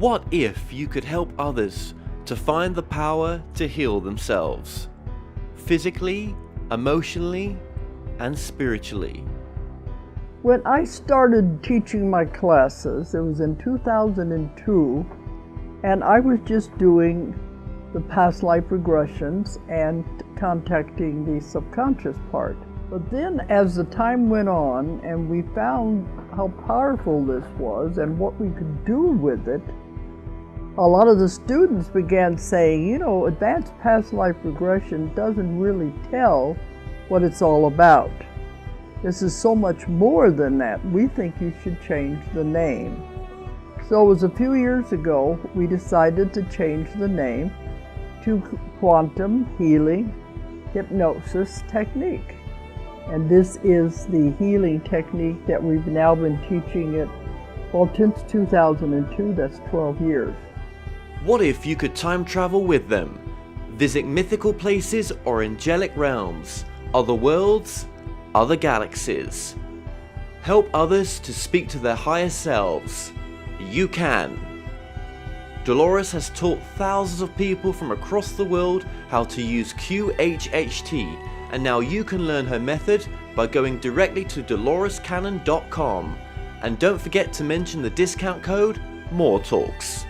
What if you could help others to find the power to heal themselves? Physically, emotionally, and spiritually. When I started teaching my classes, it was in 2002, and I was just doing the past life regressions and contacting the subconscious part. But then as the time went on and we found how powerful this was and what we could do with it, a lot of the students began saying, you know, advanced past life regression doesn't really tell what it's all about. This is so much more than that. We think you should change the name. So it was a few years ago we decided to change the name to Quantum Healing Hypnosis Technique. And this is the healing technique that we've now been teaching it, well, since 2002, that's 12 years. What if you could time travel with them? Visit mythical places or angelic realms, other worlds, other galaxies. Help others to speak to their higher selves. You can. Dolores has taught thousands of people from across the world how to use QHHT, and now you can learn her method by going directly to dolorescannon.com. And don't forget to mention the discount code MORETALKS.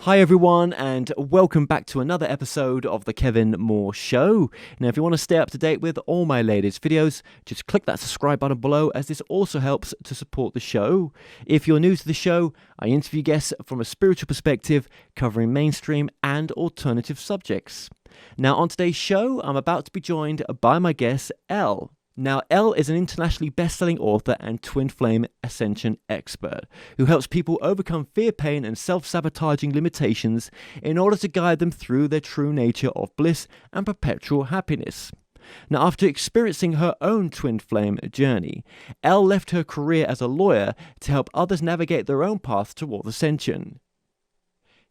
Hi everyone, and welcome back to another episode of the Kevin Moore Show. Now if you want to stay up to date with all my latest videos, just click that subscribe button below, as this also helps to support the show. If you're new to the show, I interview guests from a spiritual perspective, covering mainstream and alternative subjects. Now on today's show, I'm about to be joined by my guest, Elle. Now, Elle is an internationally best-selling author and twin flame ascension expert who helps people overcome fear, pain, and self-sabotaging limitations in order to guide them through their true nature of bliss and perpetual happiness. Now, after experiencing her own twin flame journey, Elle left her career as a lawyer to help others navigate their own path toward ascension.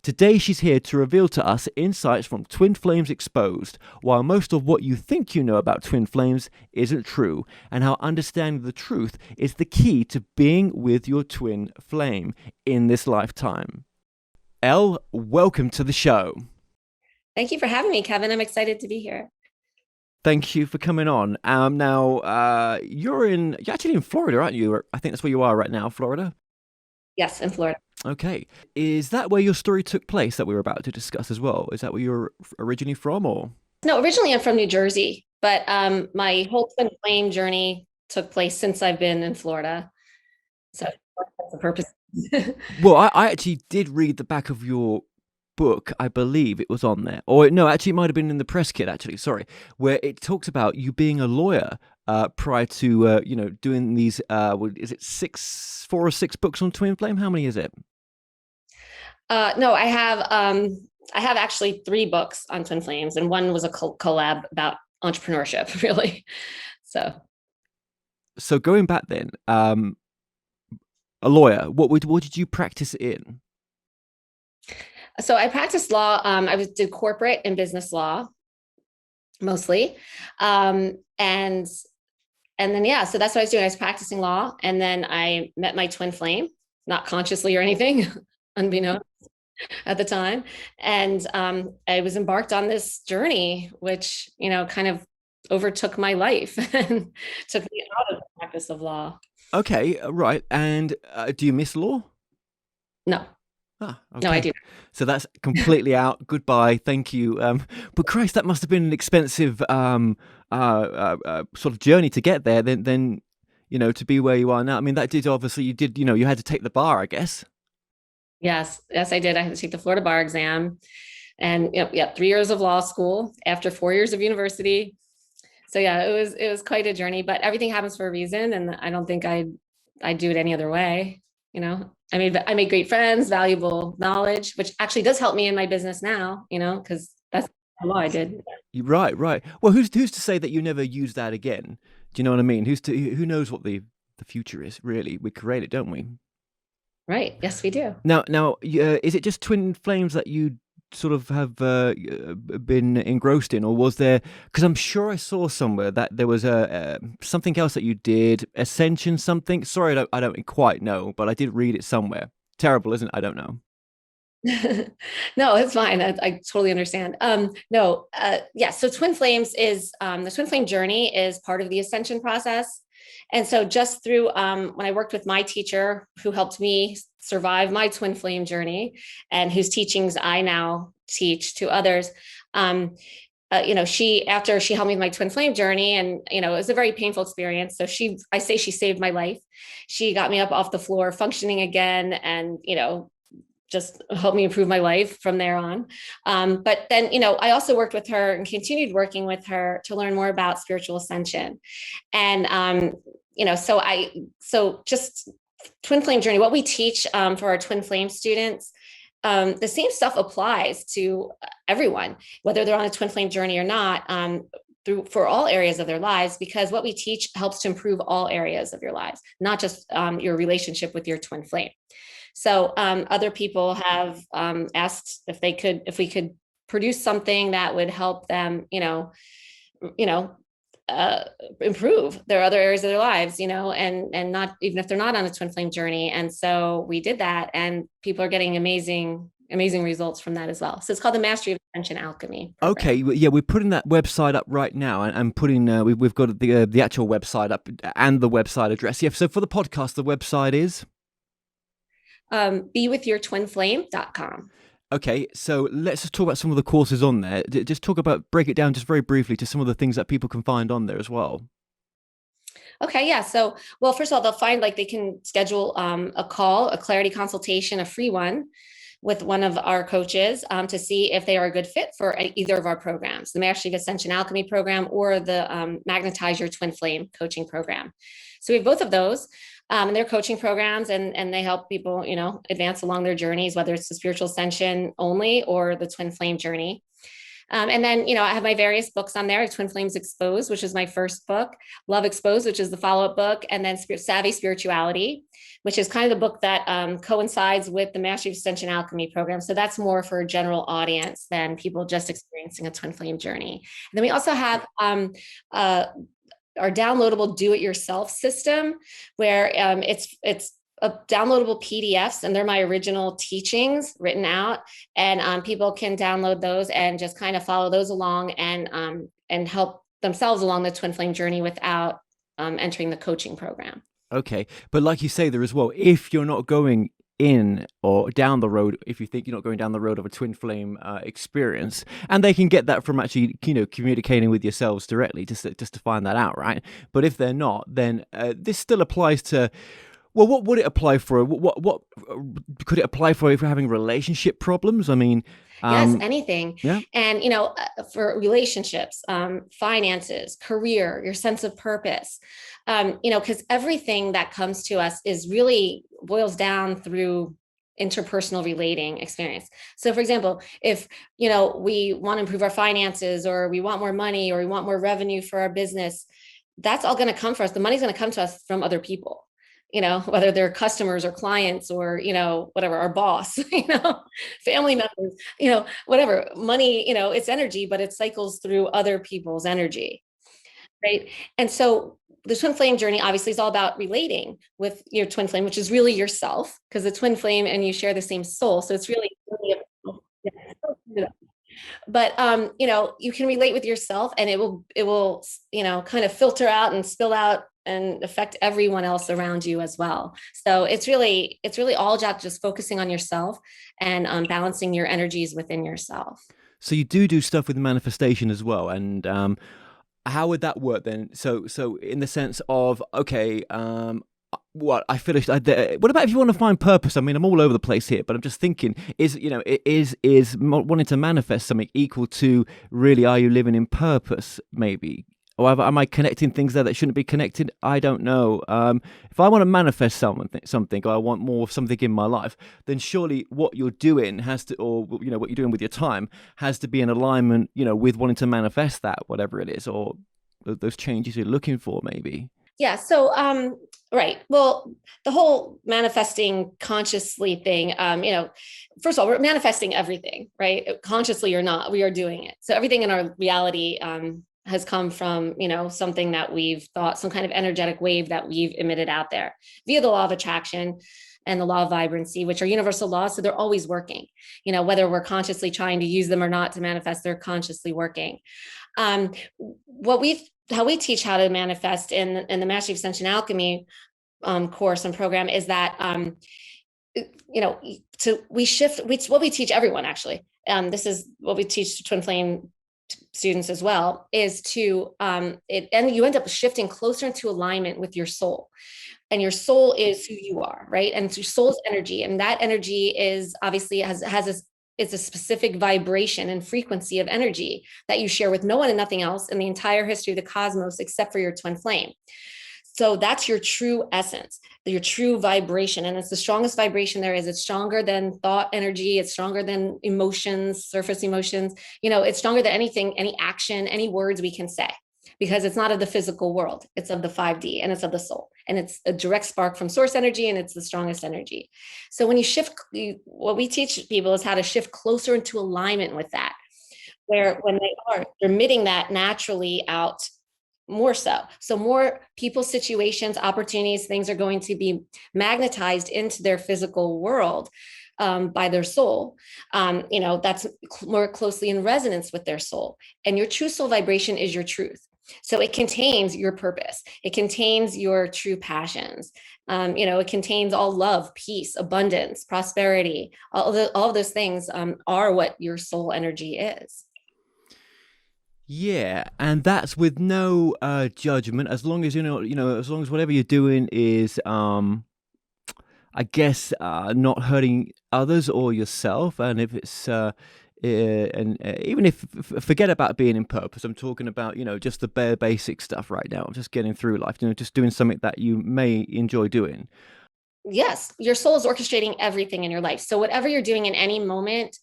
Today she's here to reveal to us insights from Twin Flames Exposed, while most of what you think you know about twin flames isn't true, and how understanding the truth is the key to being with your twin flame in this lifetime. Elle, welcome to the show. Thank you for having me, Kevin. I'm excited to be here. Thank you for coming on. Now, you're actually in Florida, aren't you? I think that's where you are right now, Florida? Yes, in Florida. Okay. Is that where your story took place that we were about to discuss as well? Is that where you're originally from, or? No, originally I'm from New Jersey, but my whole twin flame journey took place since I've been in Florida. So that's the purpose. Well, I actually did read the back of your book. I believe it was on there. Or no, actually it might have been in the press kit, actually, sorry, where it talks about you being a lawyer prior to, doing these, is it 4 or 6 books on twin flame? How many is it? No, I have actually 3 books on twin flames, and one was a collab about entrepreneurship, really. So going back then, a lawyer, what did you practice in? So I practiced law. I did corporate and business law mostly. And then, yeah, so that's what I was doing. I was practicing law, and then I met my twin flame, not consciously or anything, unbeknownst at the time. And I was embarked on this journey, which, kind of overtook my life and took me out of the practice of law. Okay, right. And do you miss law? No. Ah, okay. No, I do. So that's completely out. Goodbye. Thank you. But Christ, that must have been an expensive sort of journey to get there. Then to be where you are now. I mean, that did obviously you had to take the bar, I guess. Yes, I did. I had to take the Florida bar exam, and 3 years of law school after 4 years of university. So yeah, it was quite a journey. But everything happens for a reason, and I don't think I'd do it any other way. I made great friends, valuable knowledge, which actually does help me in my business now, because that's law I did. Right. Well, who's to say that you never use that again? Do you know what I mean? Who knows what the the future is. Really, we create it, don't we? Right. Yes, we do. Now, is it just twin flames that you sort of have been engrossed in, or was there? Because I'm sure I saw somewhere that there was a something else that you did, ascension something. Sorry, I don't quite know, but I did read it somewhere. Terrible, isn't it? I don't know. No, it's fine. I totally understand. No, yeah. So twin flames is the twin flame journey is part of the ascension process. And so just through when I worked with my teacher who helped me survive my twin flame journey and whose teachings I now teach to others, after she helped me with my twin flame journey, and it was a very painful experience. So I say she saved my life. She got me up off the floor, functioning again, and just helped me improve my life from there on. But then, I also worked with her and continued working with her to learn more about spiritual ascension. And, so just twin flame journey, what we teach for our twin flame students, the same stuff applies to everyone, whether they're on a twin flame journey or not, for all areas of their lives, because what we teach helps to improve all areas of your lives, not just your relationship with your twin flame. So other people have asked if we could produce something that would help them, improve their other areas of their lives, and not even if they're not on a twin flame journey. And so we did that, and people are getting amazing results from that as well. So it's called the Mastery of Ascension Alchemy program. Okay, yeah, we're putting that website up right now, and putting we've got the actual website up and the website address. Yeah, so for the podcast, the website is bewithyourtwinflame.com. Okay, so let's just talk about some of the courses on there. Just break it down just very briefly to some of the things that people can find on there as well. Okay, yeah. So, well, first of all, they'll find they can schedule a call, a clarity consultation, a free one with one of our coaches to see if they are a good fit for either of our programs, the Mastery of Ascension Alchemy program or the Magnetize Your Twin Flame coaching program. So we have both of those. And they're coaching programs, and they help people, advance along their journeys, whether it's the spiritual ascension only or the twin flame journey. And then, I have my various books on there: Twin Flames Exposed, which is my first book; Love Exposed, which is the follow-up book; and then Savvy Spirituality, which is kind of the book that coincides with the Mastery of Ascension Alchemy program. So that's more for a general audience than people just experiencing a twin flame journey. And then we also have our downloadable do-it-yourself system, where it's a downloadable PDFs, and they're my original teachings written out, and people can download those and just kind of follow those along and help themselves along the twin flame journey without entering the coaching program. Okay, but like you say there as well, if you're not going in or down the road, if you think you're not going down the road of a twin flame experience, and they can get that from actually communicating with yourselves directly, just to find that out, right? But if they're not, then this still applies to, well, what would it apply for? What could it apply for if you're having relationship problems? I mean, yes, anything. Yeah. And, for relationships, finances, career, your sense of purpose, because everything that comes to us boils down through interpersonal relating experience. So for example, if, we want to improve our finances, or we want more money, or we want more revenue for our business, that's all going to come for us. The money's going to come to us from other people. Whether they're customers or clients or, whatever, our boss, family members, whatever. Money, it's energy, but it cycles through other people's energy, right? And so the twin flame journey obviously is all about relating with your twin flame, which is really yourself, because the twin flame and you share the same soul. So it's really but you can relate with yourself, and it will kind of filter out and spill out and affect everyone else around you as well. So it's really all about just focusing on yourself and balancing your energies within yourself. So you do stuff with manifestation as well, and how would that work then? So in the sense of, okay, what I finished. What about if you want to find purpose? I mean, I'm all over the place here, but I'm just thinking: is wanting to manifest something equal to really? Are you living in purpose? Maybe, or am I connecting things there that shouldn't be connected? I don't know. If I want to manifest something, or I want more of something in my life, then surely what you're doing has to, or what you're doing with your time has to be in alignment, with wanting to manifest that, whatever it is, or those changes you're looking for, maybe. Yeah. So, right. Well, the whole manifesting consciously thing, first of all, we're manifesting everything, right? Consciously or not, we are doing it. So everything in our reality, has come from, something that we've thought, some kind of energetic wave that we've emitted out there via the law of attraction and the law of vibrancy, which are universal laws. So they're always working, whether we're consciously trying to use them or not to manifest, they're consciously working. What we've how we teach how to manifest in the Mastery of Ascension Alchemy course and program is that we shift. What we teach everyone actually. This is what we teach twin flame students as well, is to and you end up shifting closer into alignment with your soul. And your soul is who you are, right? And your soul's energy, and that energy is obviously it's a specific vibration and frequency of energy that you share with no one and nothing else in the entire history of the cosmos except for your twin flame. So that's your true essence, your true vibration. And it's the strongest vibration there is. It's stronger than thought energy. It's stronger than emotions, surface emotions. It's stronger than anything, any action, any words we can say, because it's not of the physical world. It's of the 5D, and it's of the soul. And it's a direct spark from source energy, and it's the strongest energy. So when you shift, what we teach people is how to shift closer into alignment with that, where when they're emitting that naturally out more so. So more people, situations, opportunities, things are going to be magnetized into their physical world by their soul. That's more closely in resonance with their soul. And your true soul vibration is your truth. So it contains your purpose. It contains your true passions. It contains all love, peace, abundance, prosperity. All of those things are what your soul energy is. Yeah, and that's with no judgment, as long as as long as whatever you're doing is I guess not hurting others or yourself. And if it's even if forget about being in purpose, I'm talking about just the bare basic stuff right now, just getting through life, just doing something that you may enjoy doing. Yes, your soul is orchestrating everything in your life. So whatever you're doing in any moment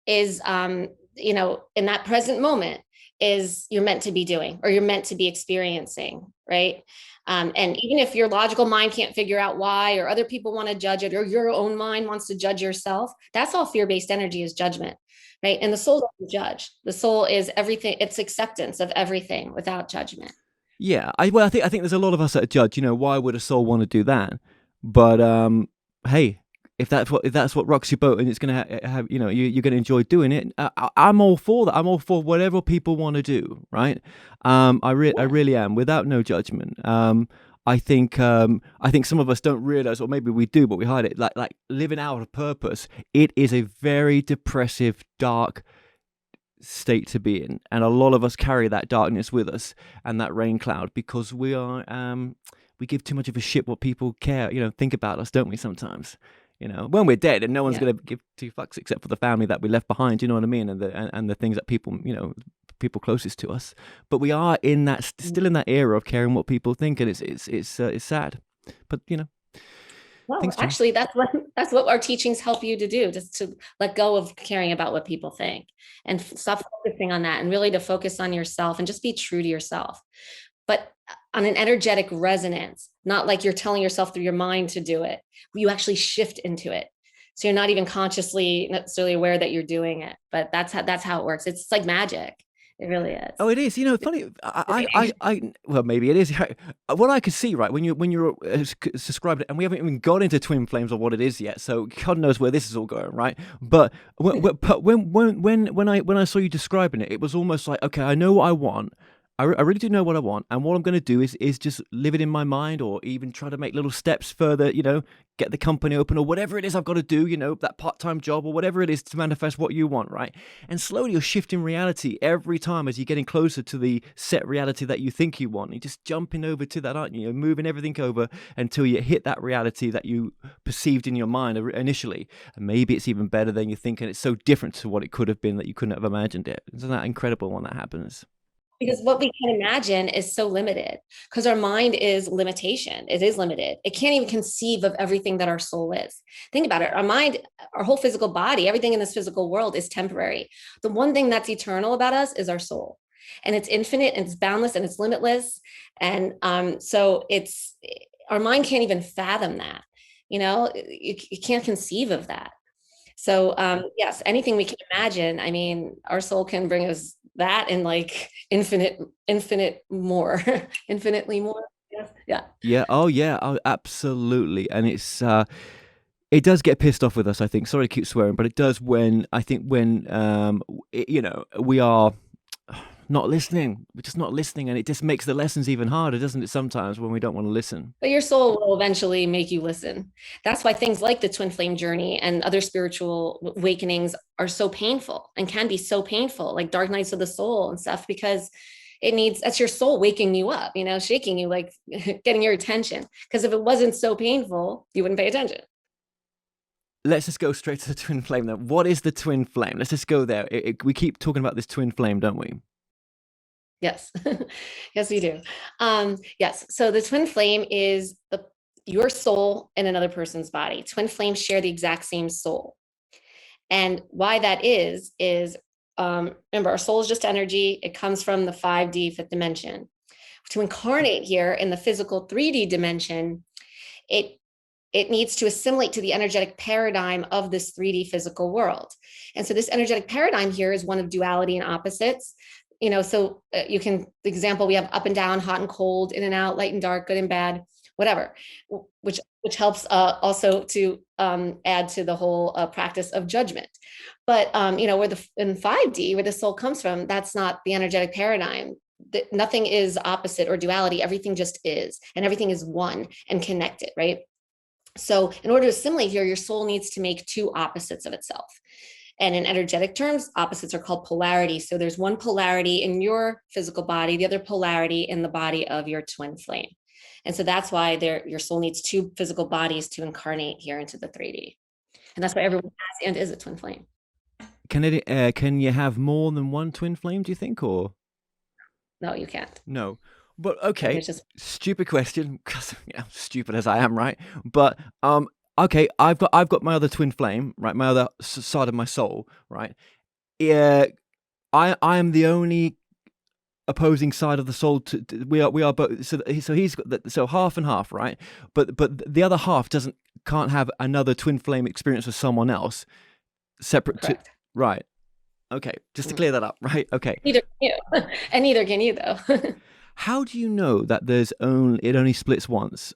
is in that present moment is you're meant to be doing, or you're meant to be experiencing, right? And even if your logical mind can't figure out why, or other people want to judge it, or your own mind wants to judge yourself, that's all fear-based energy, is judgment, right? And the soul doesn't judge. The soul is everything. It's acceptance of everything without judgment. Yeah, I think there's a lot of us that judge. Why would a soul want to do that? But hey, if that's what rocks your boat, and it's gonna have you're gonna enjoy doing it, I'm all for that. I'm all for whatever people want to do, right? I really am, without no judgment. I think some of us don't realize, or maybe we do, but we hide it. Like living out of purpose, it is a very depressive, dark state to be in, and a lot of us carry that darkness with us and that rain cloud, because we give too much of a shit what people think about us, don't we? Sometimes, when we're dead, and no one's going to give two fucks except for the family that we left behind, you know what I mean, and the things that people closest to us. But we are in that still in that era of caring what people think, and it's sad, but Well, actually, that's what our teachings help you to do, just to let go of caring about what people think and stop focusing on that, and really to focus on yourself and just be true to yourself. But on an energetic resonance, not like you're telling yourself through your mind to do it. You actually shift into it. So you're not even consciously necessarily aware that you're doing it, but that's how it works. It's like magic. It really is. Oh, it is. Funny. Well, maybe it is. What I could see, right, when you're subscribed, and we haven't even got into twin flames or what it is yet, so God knows where this is all going, right? But when I saw you describing it, it was almost like, okay, I know what I want. I really do know what I want, and what I'm going to do is just live it in my mind, or even try to make little steps further, get the company open, or whatever it is I've got to do, that part-time job, or whatever it is to manifest what you want, right? And slowly you're shifting reality every time as you're getting closer to the set reality that you think you want. You're just jumping over to that, aren't you? You're moving everything over until you hit that reality that you perceived in your mind initially. And maybe it's even better than you think, and it's so different to what it could have been that you couldn't have imagined it. Isn't that incredible when that happens? Because what we can imagine is so limited, because our mind is limitation. It is limited. It can't even conceive of everything that our soul is. Think about it. Our mind, our whole physical body, everything in this physical world is temporary. The one thing that's eternal about us is our soul. and it's infinite and it's boundless and it's limitless. And so it's, our mind can't even fathom that, you can't conceive of that. So yes, anything we can imagine, I mean, our soul can bring us that and like infinite more, infinitely more. Yes. Yeah. Yeah. Oh, yeah. Oh, absolutely. And it does get pissed off with us, I think. Sorry to keep swearing, but it does when I think when we are not listening. We're just not listening, and it just makes the lessons even harder, doesn't it? Sometimes when we don't want to listen. But your soul will eventually make you listen. That's why things like the twin flame journey and other spiritual awakenings are so painful and can be so painful, like dark nights of the soul and stuff, because that's your soul waking you up, shaking you, like getting your attention. Because if it wasn't so painful, you wouldn't pay attention. Let's just go straight to the twin flame then. What is the twin flame? Let's just go there. We keep talking about this twin flame, don't we? Yes. Yes, we do. Yes. So the twin flame is your soul in another person's body. Twin flames share the exact same soul. And why that is remember, our soul is just energy. It comes from the 5D fifth dimension. To incarnate here in the physical 3D dimension, it needs to assimilate to the energetic paradigm of this 3D physical world. And so this energetic paradigm here is one of duality and opposites. So you can, example, we have up and down, hot and cold, in and out, light and dark, good and bad, whatever, which helps also to add to the whole practice of judgment. But, in 5D, where the soul comes from, that's not the energetic paradigm. Nothing is opposite or duality. Everything just is, and everything is one and connected, right? So in order to assimilate here, your soul needs to make two opposites of itself. And in energetic terms, opposites are called polarity. So there's one polarity in your physical body, the other polarity in the body of your twin flame. And so that's why your soul needs two physical bodies to incarnate here into the 3D. And that's why everyone has and is a twin flame. Can you have more than one twin flame, do you think, or? No, you can't. No. But okay, It's just stupid question, because stupid as I am, right? But okay, I've got my other twin flame, right? My other side of my soul, right? Yeah, I am the only opposing side of the soul. We are both. So he's got so half and half, right? But the other half can't have another twin flame experience with someone else separate. correct. Right. Okay, just to clear that up, right? Okay. Neither can you. And neither can you, though. How do you know that it only splits once?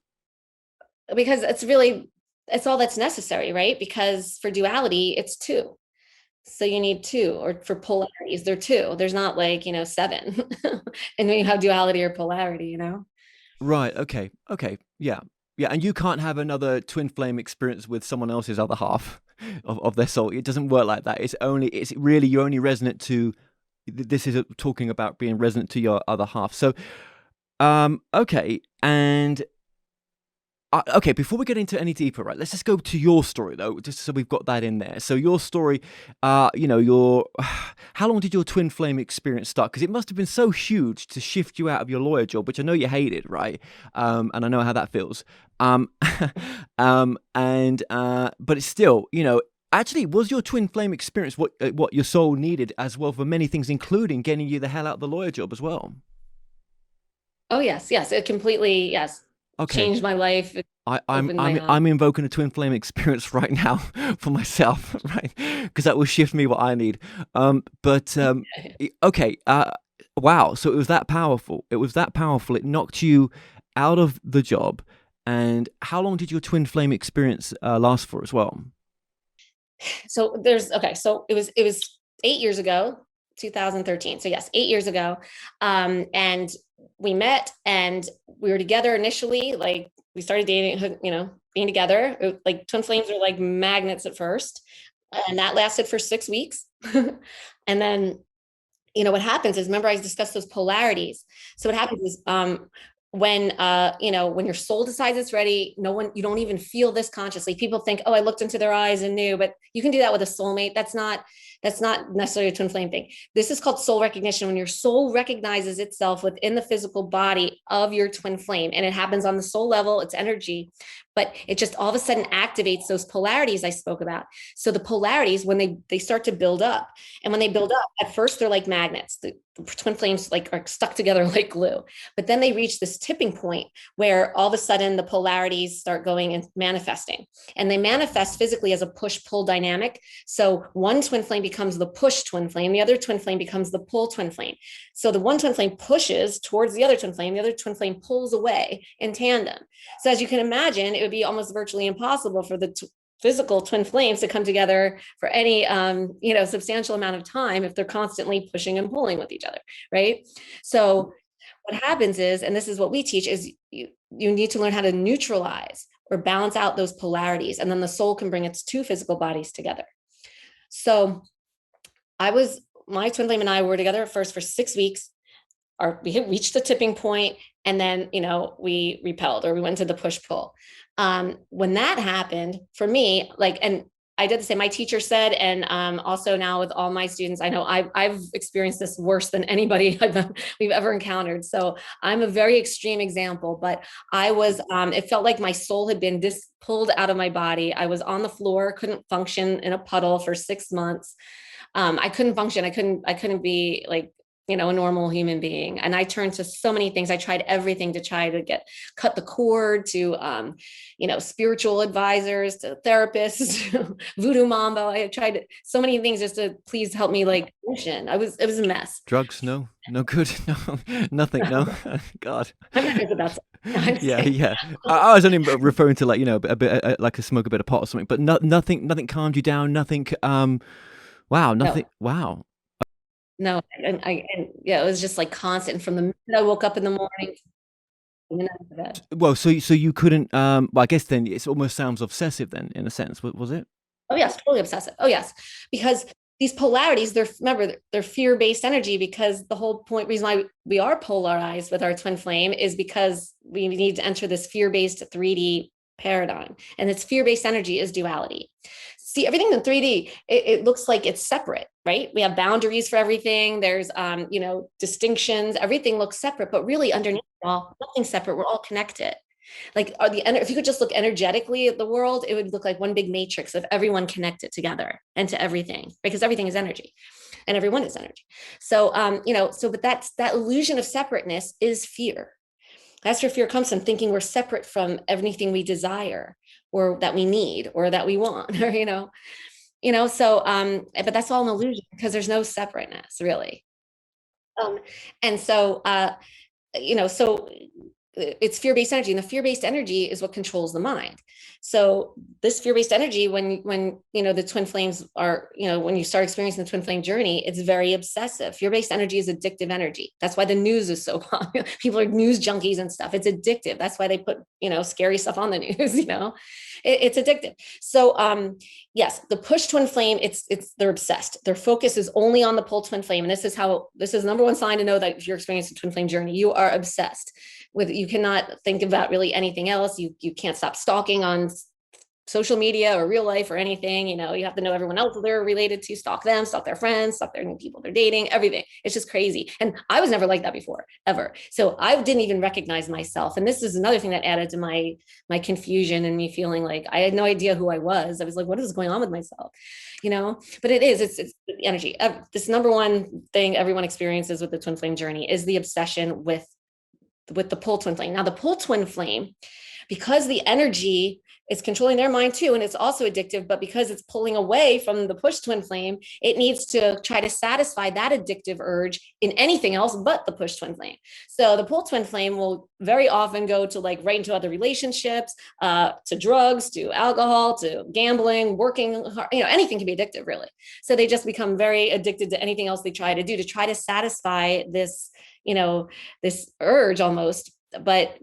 Because it's all that's necessary, right? Because for duality, it's two. So you need two, or for polarities, there are two. There's not like, 7. And then you have duality or polarity, Right. Okay. Yeah. Yeah. And you can't have another twin flame experience with someone else's other half of their soul. It doesn't work like that. It's really, you're only resonant to, this is talking about being resonant to your other half. So, okay. And, okay, before we get into any deeper, right, let's just go to your story, though, just so we've got that in there. So your story, how long did your twin flame experience start? Because it must have been so huge to shift you out of your lawyer job, which I know you hated, right? And I know how that feels. But it's still, actually, was your twin flame experience what your soul needed as well for many things, including getting you the hell out of the lawyer job as well? Oh, yes. It completely, yes. Okay. Changed my life. I'm invoking a twin flame experience right now for myself, right? Because that will shift me what I need. Okay. Wow. So it was that powerful. It knocked you out of the job. And how long did your twin flame experience last for as well? So it was 8 years ago, 2013. So yes, 8 years ago. And we met and we were together initially, like we started dating, being together. Like twin flames are like magnets at first. And that lasted for 6 weeks. And then, what happens is, remember I discussed those polarities. So what happens is, when your soul decides it's ready, you don't even feel this consciously. People think, oh, I looked into their eyes and knew, but you can do that with a soulmate. That's not That's not necessarily a twin flame thing. This is called soul recognition, when your soul recognizes itself within the physical body of your twin flame. And it happens on the soul level, it's energy, but it just all of a sudden activates those polarities I spoke about. So the polarities, when they start to build up, and when they build up, at first they're like magnets. The twin flames like are stuck together like glue. But then they reach this tipping point where all of a sudden the polarities start going and manifesting. And they manifest physically as a push-pull dynamic. So one twin flame becomes the push twin flame, the other twin flame becomes the pull twin flame. So the one twin flame pushes towards the other twin flame, the other twin flame pulls away in tandem. So as you can imagine, it would be almost virtually impossible for the physical twin flames to come together for any substantial amount of time if they're constantly pushing and pulling with each other, right? So what happens is, and this is what we teach, is you need to learn how to neutralize or balance out those polarities, and then the soul can bring its two physical bodies together. So my twin flame and I were together at first for 6 weeks. We had reached the tipping point, and then we repelled, or we went to the push pull. When that happened for me, and I did the same. My teacher said, and also now with all my students, I know I've experienced this worse than anybody we've ever encountered. So I'm a very extreme example, but I was, it felt like my soul had been pulled out of my body. I was on the floor, couldn't function in a puddle for 6 months. I couldn't function. I couldn't be like, a normal human being. And I turned to so many things. I tried everything to try to cut the cord, to, spiritual advisors, to therapists, to voodoo mambo. I tried so many things just to please help me function. It was a mess. Drugs, no good, no, nothing, no. God. I'm not good about that. Yeah. I was only referring to a bit like a smoke a bit of pot or something, but nothing calmed you down. Nothing. Wow. Nothing. No. Wow. No, and it was just like constant from the minute I woke up in the morning. Well, so you couldn't. Well, I guess then it almost sounds obsessive. Then, in a sense, was it? Oh yes, totally obsessive. Oh yes, because these polarities, they're fear-based energy. Because the whole reason why we are polarized with our twin flame is because we need to enter this fear-based 3D paradigm, and its fear-based energy is duality. See, everything in 3D, it looks like it's separate, right? We have boundaries for everything. There's, distinctions. Everything looks separate, but really underneath it all, nothing's separate. We're all connected. If you could just look energetically at the world, it would look like one big matrix of everyone connected together and to everything, because everything is energy, and everyone is energy. So, but that illusion of separateness is fear. That's where fear comes from, thinking we're separate from anything we desire, or that we need, or that we want, or, but that's all an illusion, because there's no separateness really. And so, so it's fear-based energy, and the fear-based energy is what controls the mind. So this fear-based energy, when the twin flames are, when you start experiencing the twin flame journey, it's very obsessive. Fear-based energy is addictive energy. That's why the news is so popular. People are news junkies and stuff. It's addictive. That's why they put scary stuff on the news. It's addictive. So yes, the push twin flame, they're obsessed. Their focus is only on the pull twin flame, and this is the number one sign to know that if you're experiencing a twin flame journey, you are obsessed with. You cannot think about really anything else. You can't stop stalking on social media or real life or anything. You have to know everyone else that they're related to, stalk them, stalk their friends, stalk their new people they're dating, everything. It's just crazy. And I was never like that before, ever. So I didn't even recognize myself. And this is another thing that added to my confusion, and me feeling like I had no idea who I was. I was like, what is going on with myself? But it's the energy. This number one thing everyone experiences with the twin flame journey is the obsession with the pull twin flame. Now, the pull twin flame, because the energy is controlling their mind too, and it's also addictive, but because it's pulling away from the push twin flame, it needs to try to satisfy that addictive urge in anything else but the push twin flame. So the pull twin flame will very often go to right into other relationships, to drugs, to alcohol, to gambling, working hard, anything can be addictive really. So they just become very addicted to anything else they try to do to try to satisfy this, this urge almost, but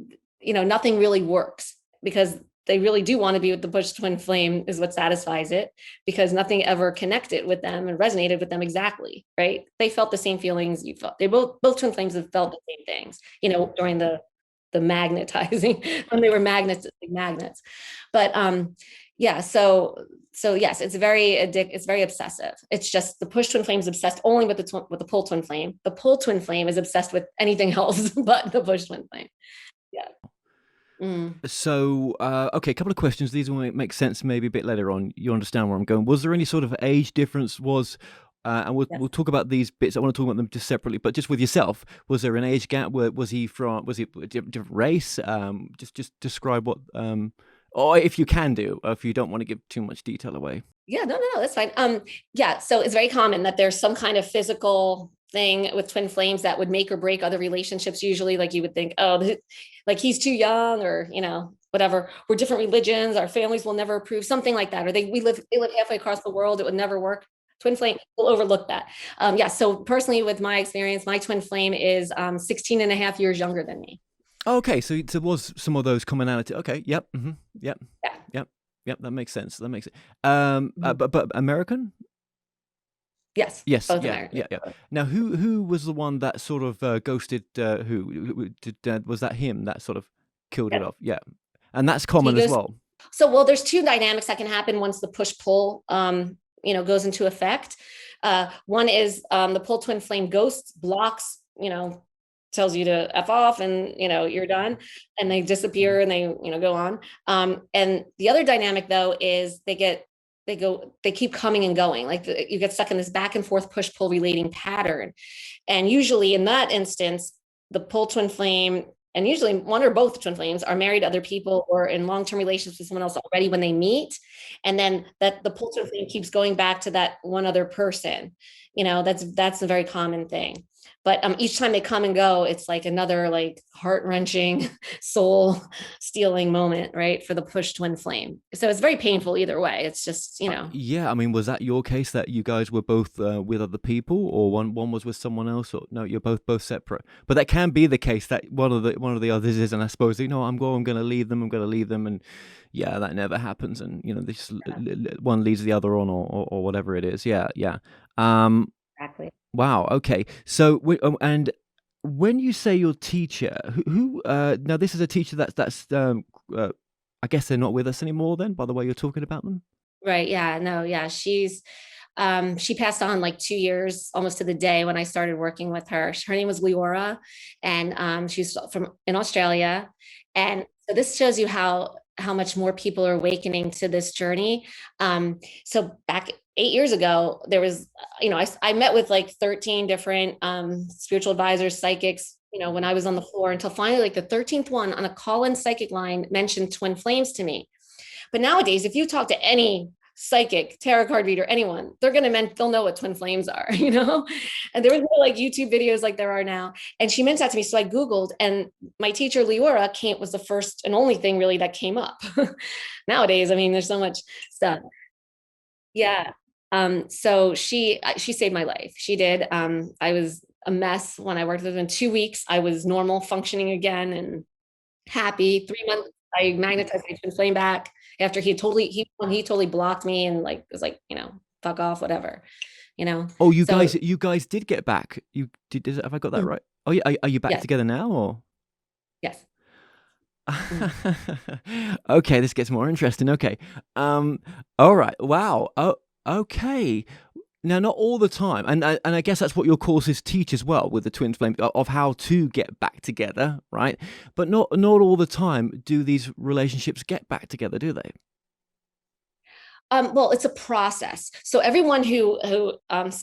nothing really works, because they really do want to be with the push twin flame is what satisfies it, because nothing ever connected with them and resonated with them exactly, right? They felt the same feelings you felt. They both twin flames have felt the same things, during the magnetizing, when they were magnets. But Yeah. So yes, it's very obsessive. It's just the push twin flame is obsessed only with with the pull twin flame. The pull twin flame is obsessed with anything else but the push twin flame. Yeah. Mm, So, okay, a couple of questions. These will make sense maybe a bit later on. You understand where I'm going. Was there any sort of age difference? And yes. we'll talk about these bits. I want to talk about them just separately, but just with yourself, was there an age gap? Was he a different race? Just describe what, or if you can do, or if you don't want to give too much detail away. Yeah, no, that's fine. Yeah, so it's very common that there's some kind of physical thing with twin flames that would make or break other relationships. Usually, like you would think, oh, like he's too young, or whatever. We're different religions. Our families will never approve, something like that. Or they live halfway across the world. It would never work. Twin flame will overlook that. Yeah. So personally, with my experience, my twin flame is 16 and a half years younger than me. Okay, so there was some of those commonality. Okay, yep, yep, Yeah. yep, yep. That makes sense. That makes it. Mhm. But American? Yes, Yes, both yeah, American. yeah, yeah. Now, who was the one that sort of ghosted? Who did? Was that him that sort of killed it Yep. off? Yeah, and that's He common as goes. well. So, well, there's two dynamics that can happen once the push pull, goes into effect. One is the pull twin flame ghosts, blocks, tells you to f off, and you're done, and they disappear and they go on. And the other dynamic though is they keep coming and going. Like you get stuck in this back and forth push pull relating pattern, and usually in that instance, the pull twin flame, and usually one or both twin flames, are married to other people or in long-term relationships with someone else already when they meet. And then that the pull twin flame keeps going back to that one other person. That's a very common thing. But each time they come and go, it's like another like heart-wrenching, soul stealing moment, right? For the push twin flame. So it's very painful either way. It's just, Yeah, I mean, was that your case that you guys were both with other people, or one was with someone else, or no, you're both separate? But that can be the case that one of the others is, and I suppose I'm going to leave them. I'm going to leave them, and yeah, that never happens, and this one leads the other on, or whatever it is. Yeah, yeah. Um, exactly. wow. Okay. So, and when you say your teacher, now this is a teacher I guess they're not with us anymore. Then, by the way you're talking about them. Right. Yeah. No, yeah. She passed on like 2 years almost to the day when I started working with her. Her name was Leora, and she's from in Australia. And so this shows you how much more people are awakening to this journey. So back 8 years ago, there was, I met with like 13 different spiritual advisors, psychics, when I was on the floor, until finally like the 13th one on a call-in psychic line mentioned twin flames to me. But nowadays, if you talk to any psychic, tarot card reader, anyone, they'll know what twin flames are, And there was no like YouTube videos like there are now. And she mentioned that to me. So I Googled, and my teacher, Leora, was the first and only thing really that came up. Nowadays, I mean, there's so much stuff. Yeah. So she saved my life. She did. I was a mess when I worked with her. In 2 weeks, I was normal, functioning again, and happy. 3 months, I magnetized my twin flame back after he totally blocked me and like was like, fuck off, whatever, Oh, So you guys did get back. You did. Have I got that mm, right? Oh, yeah. Are you back yes, together now, or? yes. Mm. Okay, this gets more interesting. Okay. All right. Wow. Oh, okay. Now, not all the time, and I guess that's what your courses teach as well, with the twin flame, of how to get back together, right? But not all the time do these relationships get back together, do they? Well, it's a process. So everyone who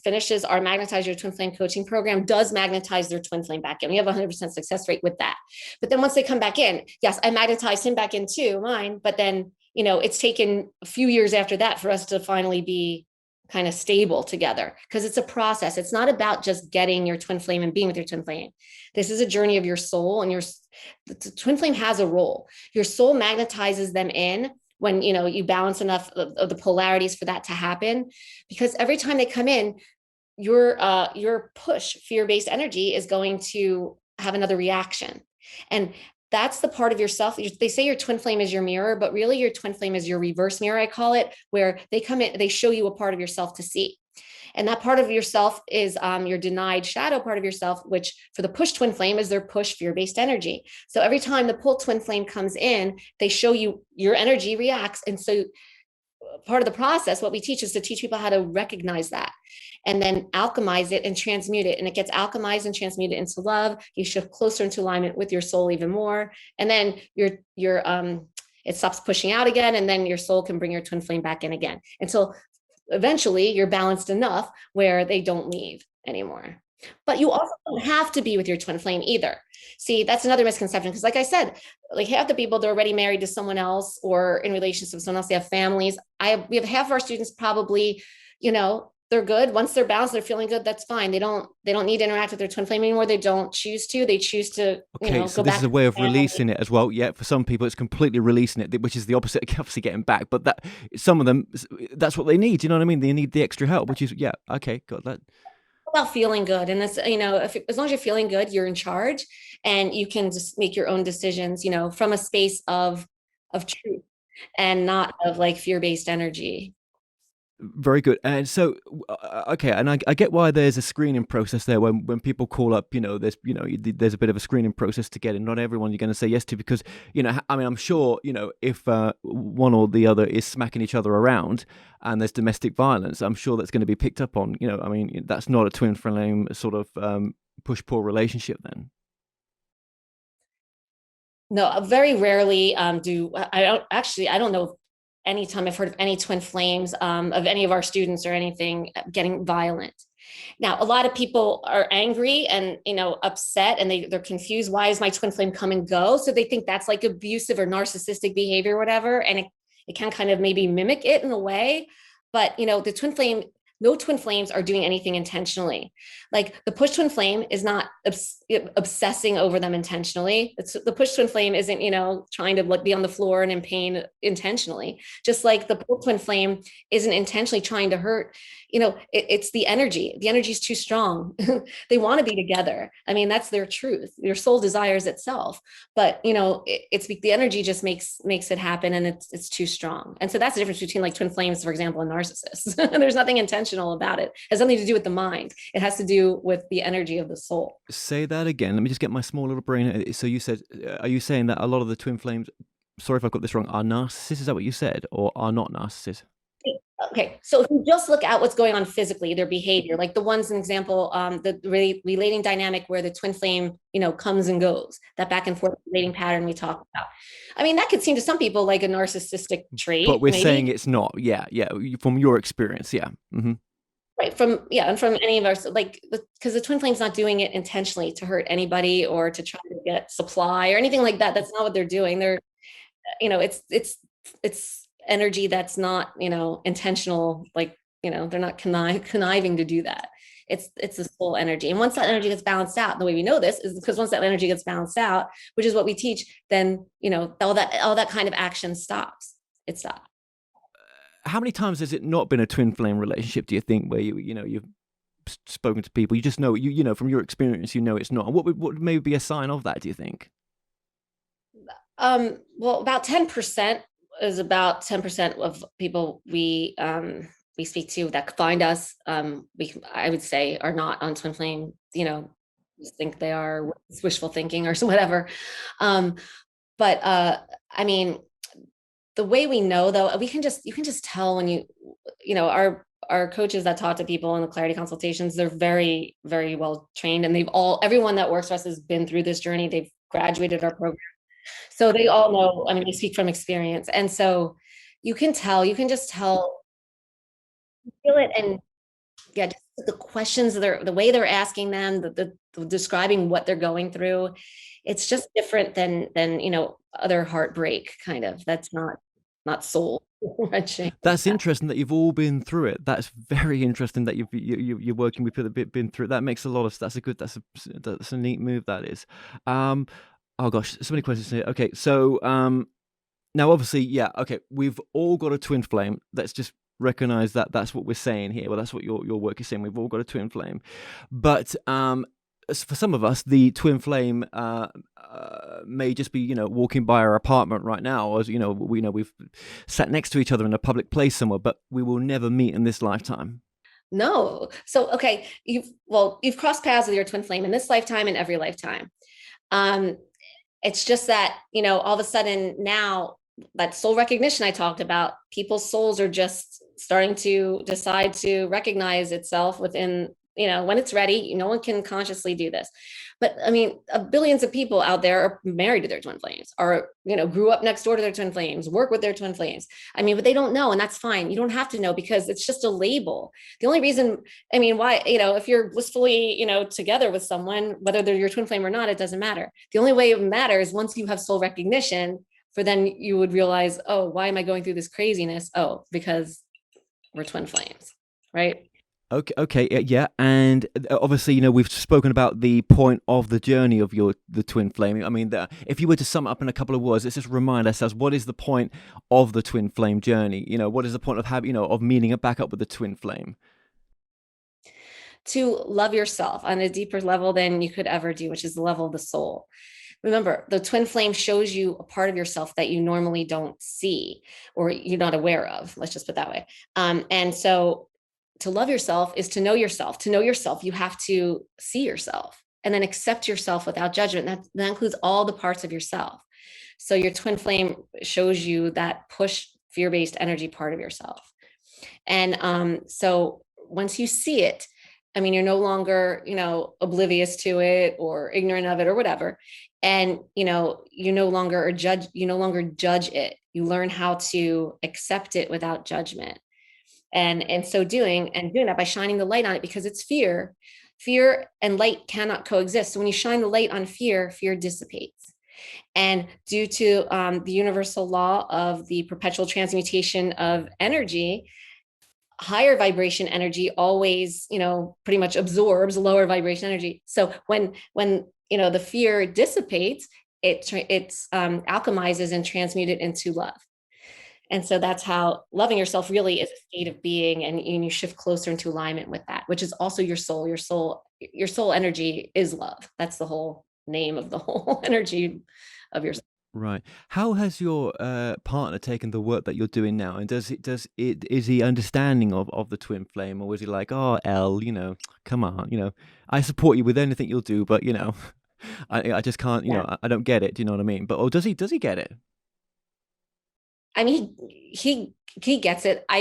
finishes our Magnetize Your Twin Flame coaching program does magnetize their twin flame back in. We have a 100% success rate with that. But then once they come back in, yes, I magnetized him back into mine. But then it's taken a few years after that for us to finally be kind of stable together, because it's a process. It's not about just getting your twin flame and being with your twin flame. This is a journey of your soul, and the twin flame has a role. Your soul magnetizes them in when you balance enough of the polarities for that to happen, because every time they come in, your push fear-based energy is going to have another reaction. And that's the part of yourself. They say your twin flame is your mirror, but really your twin flame is your reverse mirror, I call it, where they come in, they show you a part of yourself to see. And that part of yourself is your denied shadow part of yourself, which for the push twin flame is their push fear-based energy. So every time the pull twin flame comes in, they show you your energy reacts. And so part of the process, what we teach is to teach people how to recognize that and then alchemize it and transmute it. And it gets alchemized and transmuted into love. You shift closer into alignment with your soul even more. And then it stops pushing out again. And then your soul can bring your twin flame back in again until eventually you're balanced enough where they don't leave anymore. But you also don't have to be with your twin flame either. See, that's another misconception. Because like I said, like half the people, they're already married to someone else or in relationships with someone else. They have families. We have half of our students probably, they're good. Once they're balanced, they're feeling good. That's fine. They don't need to interact with their twin flame anymore. They don't choose to. They choose to, okay, so this is a way of releasing it as well. Yeah, for some people, it's completely releasing it, which is the opposite of obviously getting back. But that some of them, that's what they need. You know what I mean? They need the extra help, which is okay, got that. About feeling good, and that's as long as you're feeling good, you're in charge, and you can just make your own decisions. From a space of truth and not of like fear-based energy. Very good. And so, okay, and I get why there's a screening process there when people call up. There's a bit of a screening process to get in. Not everyone you're going to say yes to because I'm sure if one or the other is smacking each other around and there's domestic violence, I'm sure that's going to be picked up on. That's not a twin flame sort of push-pull relationship then. No, very rarely do I don't know anytime I've heard of any twin flames of any of our students or anything getting violent. Now, a lot of people are angry and upset, and they're confused. Why is my twin flame come and go? So they think that's like abusive or narcissistic behavior, or whatever, and it can kind of maybe mimic it in a way. But the twin flame. No twin flames are doing anything intentionally. Like the push twin flame is not obsessing over them intentionally. The push twin flame isn't, trying to be on the floor and in pain intentionally. Just like the pull twin flame isn't intentionally trying to hurt. It's the energy. The energy is too strong. They want to be together. I mean, that's their truth. Your soul desires itself, but it's the energy just makes it happen, and it's too strong. And so that's the difference between like twin flames, for example, and narcissists. There's nothing intentional about it. It has nothing to do with the mind. It has to do with the energy of the soul. Say that again. Let me just get my small little brain. So you said, are you saying that a lot of the twin flames, sorry if I've got this wrong, are narcissists? Is that what you said, or are not narcissists? Okay, so if you just look at what's going on physically, their behavior, like the ones, an example, the relating dynamic where the twin flame, comes and goes, that back and forth relating pattern we talked about. I mean, that could seem to some people like a narcissistic trait. But we're saying it's not. Yeah. From your experience, yeah. Mm-hmm. Right, and from any of our, because the twin flame's not doing it intentionally to hurt anybody or to try to get supply or anything like that. That's not what they're doing. They're, it's energy that's not intentional, they're not conniving to do that. It's the soul energy, and once that energy gets balanced out, the way we know this is because once that energy gets balanced out, which is what we teach, then all that kind of action stops. It stops. How many times has it not been a twin flame relationship, do you think, where you've spoken to people, you just know, from your experience, it's not? And what would maybe be a sign of that, do you think? Well, about 10% is about 10% of people we speak to that find us, I would say are not on twin flame, just think they are, wishful thinking or whatever. But I mean, the way we know though, you can just tell when our coaches that talk to people in the clarity consultations, they're very, very well trained, and everyone that works for us has been through this journey. They've graduated our program. So they all know, I mean, they speak from experience. And so you can just tell, feel it. And yeah, just the questions, the way they're asking them, the describing what they're going through, it's just different than other heartbreak kind of. That's not soul wrenching. That's interesting that you've all been through it. That's very interesting that you're working with people that been through it. That makes a lot of, that's a neat move, that is. Oh gosh, so many questions here. Okay, so now obviously, yeah, okay, we've all got a twin flame. Let's just recognize that that's what we're saying here. Well, that's what your work is saying. We've all got a twin flame. But for some of us, the twin flame may just be, walking by our apartment right now, as we've sat next to each other in a public place somewhere, but we will never meet in this lifetime. No. So, okay, you've crossed paths with your twin flame in this lifetime and every lifetime. It's just that, all of a sudden now that soul recognition I talked about, people's souls are just starting to decide to recognize itself within, when it's ready. No one can consciously do this. But I mean, billions of people out there are married to their twin flames, or, grew up next door to their twin flames, work with their twin flames. I mean, but they don't know, and that's fine. You don't have to know, because it's just a label. The only reason, I mean, why, if you're blissfully, together with someone, whether they're your twin flame or not, it doesn't matter. The only way it matters, once you have soul recognition, for then you would realize, oh, why am I going through this craziness? Oh, because we're twin flames, right? Okay, yeah, and obviously, we've spoken about the point of the journey of the twin flame. I mean, if you were to sum it up in a couple of words, let's just remind ourselves, what is the point of the twin flame journey? What is the point of having, of meeting it back up with the twin flame? To love yourself on a deeper level than you could ever do, which is the level of the soul. Remember, the twin flame shows you a part of yourself that you normally don't see, or you're not aware of. Let's just put it that way. And so to love yourself is to know yourself. To know yourself, you have to see yourself and then accept yourself without judgment. That includes all the parts of yourself. So your twin flame shows you that push fear-based energy part of yourself. And so once you see it, I mean, you're no longer, oblivious to it or ignorant of it or whatever. And, you no longer judge it. You learn how to accept it without judgment. And so doing that by shining the light on it, because it's fear and light cannot coexist. So when you shine the light on fear dissipates. And due to the universal law of the perpetual transmutation of energy, higher vibration energy always, pretty much absorbs lower vibration energy. So when the fear dissipates, it's alchemizes and transmuted into love. And so that's how loving yourself really is a state of being, and you shift closer into alignment with that, which is also your soul. Your soul energy is love. That's the whole name of the whole energy of your soul. Right. How has your partner taken the work that you're doing now? And is he understanding of the twin flame, or was he like, oh, Elle, come on, I support you with anything you'll do, but I just can't, I don't get it. Do you know what I mean? But does he get it? I mean, he gets it. I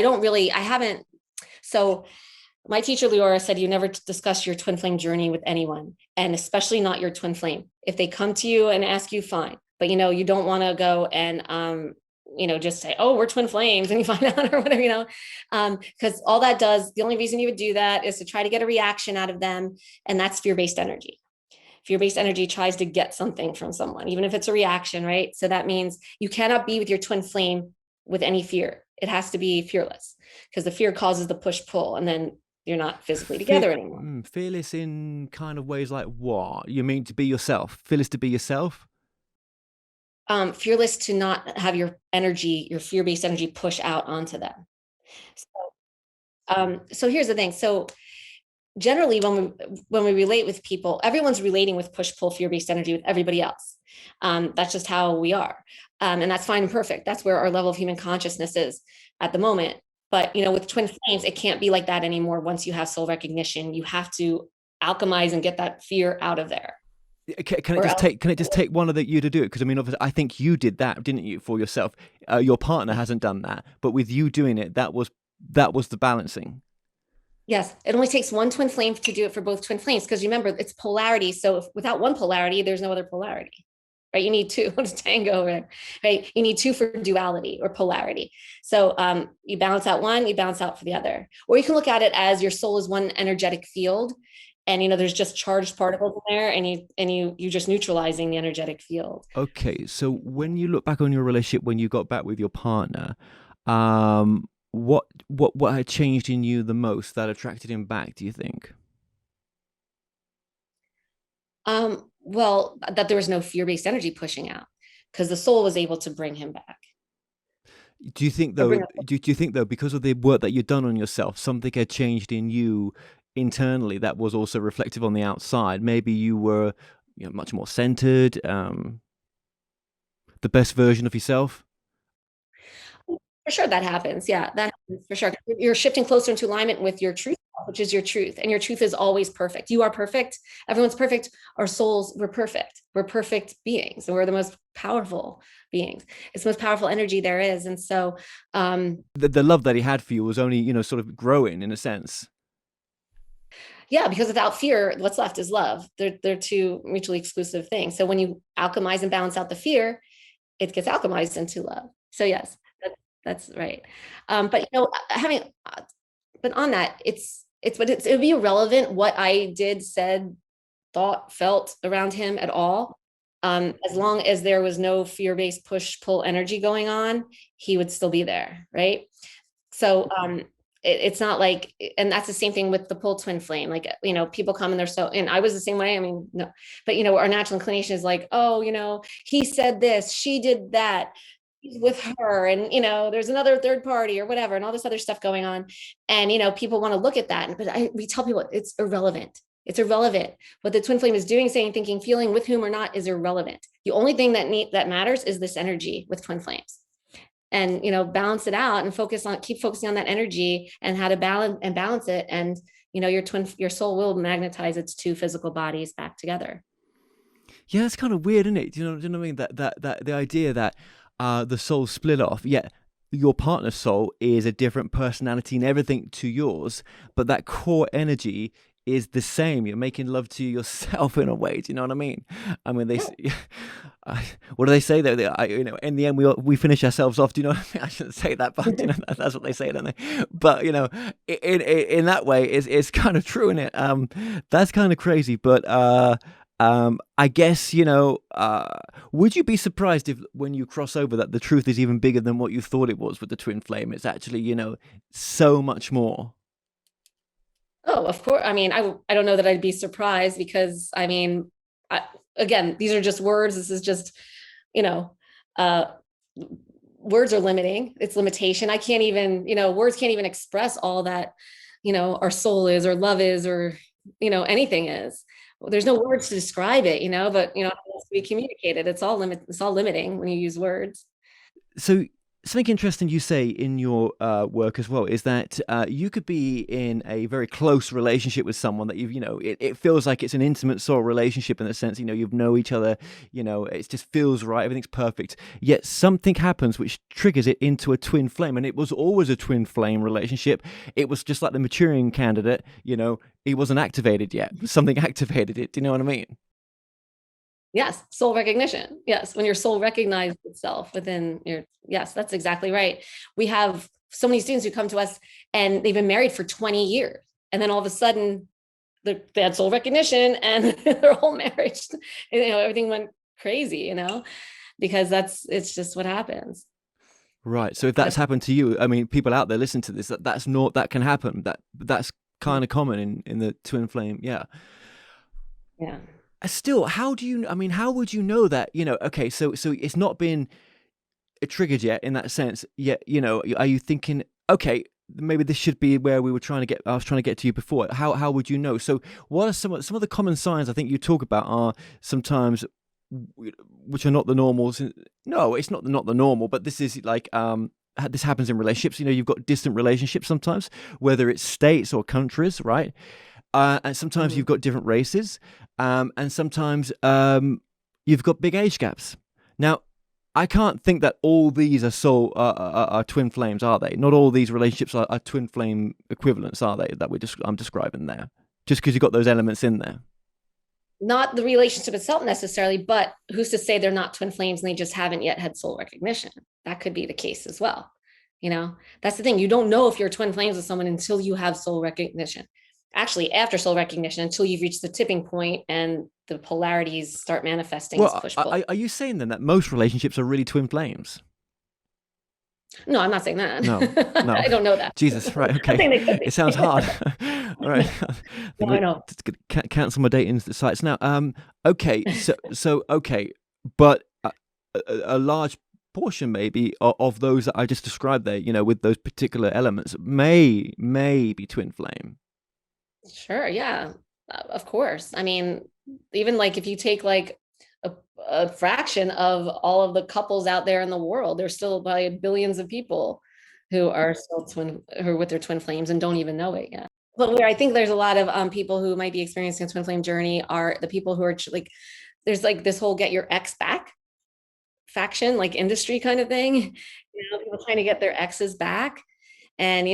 haven't. So my teacher, Leora, said you never discuss your twin flame journey with anyone, and especially not your twin flame. If they come to you and ask you, fine. But, you don't want to go and, just say, oh, we're twin flames, and you find out or whatever, because all that does, the only reason you would do that is to try to get a reaction out of them. And that's fear-based energy. Fear-based energy tries to get something from someone, even if it's a reaction, right? So that means you cannot be with your twin flame with any fear. It has to be fearless, because the fear causes the push-pull, and then you're not physically together anymore. Fearless in kind of ways like what? You mean to be yourself? Fearless to be yourself? Fearless to not have your fear-based energy push out onto them. So here's the thing. So generally, when we relate with people, everyone's relating with push-pull fear-based energy with everybody else. That's just how we are. And that's fine and perfect. That's where our level of human consciousness is at the moment. But, with twin flames, it can't be like that anymore. Once you have soul recognition, you have to alchemize and get that fear out of there. Can it just take one of you to do it? Because I mean, obviously, I think you did that, didn't you, for yourself? Your partner hasn't done that, but with you doing it, that was the balancing. Yes, it only takes one twin flame to do it for both twin flames, because remember, it's polarity. So without one polarity, there's no other polarity, right? You need two to tango, right? You need two for duality or polarity. So you balance out one, you balance out for the other. Or you can look at it as your soul is one energetic field, and there's just charged particles in there, and you're just neutralizing the energetic field. Okay, so when you look back on your relationship when you got back with your partner, what had changed in you the most that attracted him back, do you think? Well, that there was no fear-based energy pushing out, because the soul was able to bring him back. Do you think though, because of the work that you've done on yourself, something had changed in you internally that was also reflective on the outside? Maybe you were, much more centered, the best version of yourself? For sure, that happens. Yeah, that happens for sure. You're shifting closer into alignment with your truth which is your truth. And your truth is always perfect. You are perfect. Everyone's perfect. Our souls, we're perfect. We're perfect beings. And we're the most powerful beings. It's the most powerful energy there is. And so The love that he had for you was only, sort of growing in a sense. yeah, because without fear, what's left is love. They're two mutually exclusive things. So when you alchemize and balance out the fear, it gets alchemized into love. So yes, that's right. But but on that, it would be irrelevant what I did, said, thought, felt around him at all. As long as there was no fear-based push-pull energy going on, he would still be there, right? So it's not like, and that's the same thing with the pull twin flame. Like, people come and they're so, and I was the same way. I mean, no, but our natural inclination is like, oh, he said this, she did that, he's with her, and there's another third party or whatever, and all this other stuff going on. And people want to look at that, but we tell people it's irrelevant. It's irrelevant. What the twin flame is doing, saying, thinking, feeling, with whom or not, is irrelevant. The only thing that matters is this energy with twin flames. And balance it out and keep focusing on that energy and how to balance it. And your soul will magnetize its two physical bodies back together. Yeah, that's kind of weird, isn't it? Do you know what I mean? That the idea that the soul split off, yet your partner's soul is a different personality and everything to yours, but that core energy is the same. You're making love to yourself in a way. Do you know what I mean? I mean, what do they say? In the end, we finish ourselves off. Do you know what I mean? I shouldn't say that, but that's what they say, don't they? But in that way, it's kind of true, isn't it? That's kind of crazy, but I guess would you be surprised if, when you cross over, that the truth is even bigger than what you thought it was with the twin flame? It's actually so much more. Oh, of course. I mean, I don't know that I'd be surprised, because again, these are just words. This is just, words are limiting. It's limitation. I can't even, words can't even express all that, our soul is, or love is, or, anything is. There's no words to describe it, but, it has to be communicated. It's all limiting when you use words. So something interesting you say in your work as well is that you could be in a very close relationship with someone that it feels like it's an intimate sort of relationship, in the sense, you've known each other, it just feels right, everything's perfect. Yet something happens which triggers it into a twin flame, and it was always a twin flame relationship. It was just like the maturing candidate, it wasn't activated yet. Something activated it. Do you know what I mean? Yes, soul recognition. Yes, when your soul recognizes itself within yes, that's exactly right. We have so many students who come to us and they've been married for 20 years. And then all of a sudden they had soul recognition and their whole marriage, everything went crazy, because it's just what happens. Right. So if that's happened to you, I mean, people out there listen to this, that can happen. That's kind of common in the twin flame. Yeah. Yeah. Still, how would you know that, okay, so it's not been triggered yet in that sense yet, are you thinking, okay, maybe this should be where I was trying to get to you before? How would you know? So what are some of the common signs I think you talk about are sometimes, which are not the normals? No, it's not the normal, but this is like, this happens in relationships. You've got distant relationships sometimes, whether it's states or countries, right? And sometimes you've got different races, and sometimes you've got big age gaps. Now, I can't think that all these are twin flames, are they? Not all these relationships are twin flame equivalents, are they? That I'm describing there, just because you've got those elements in there. Not the relationship itself necessarily, but who's to say they're not twin flames and they just haven't yet had soul recognition? That could be the case as well. That's the thing. You don't know if you're twin flames with someone until you have soul recognition. Actually, after soul recognition, until you've reached the tipping point and the polarities start manifesting. Well, are you saying then that most relationships are really twin flames? No, I'm not saying that. No. I don't know that. Jesus, right? Okay, it sounds hard. All right, no, I know. Cancel my dating sites now. Okay, so okay, but a large portion maybe of those that I just described there, with those particular elements, may be twin flame. Sure. Yeah, of course. I mean, even like if you take like a fraction of all of the couples out there in the world, there's still probably billions of people who are still who are with their twin flames and don't even know it yet. but where I think there's a lot of people who might be experiencing a twin flame journey are the people who are like, there's like this whole get your ex back faction, like industry kind of thing. People trying to get their exes back. And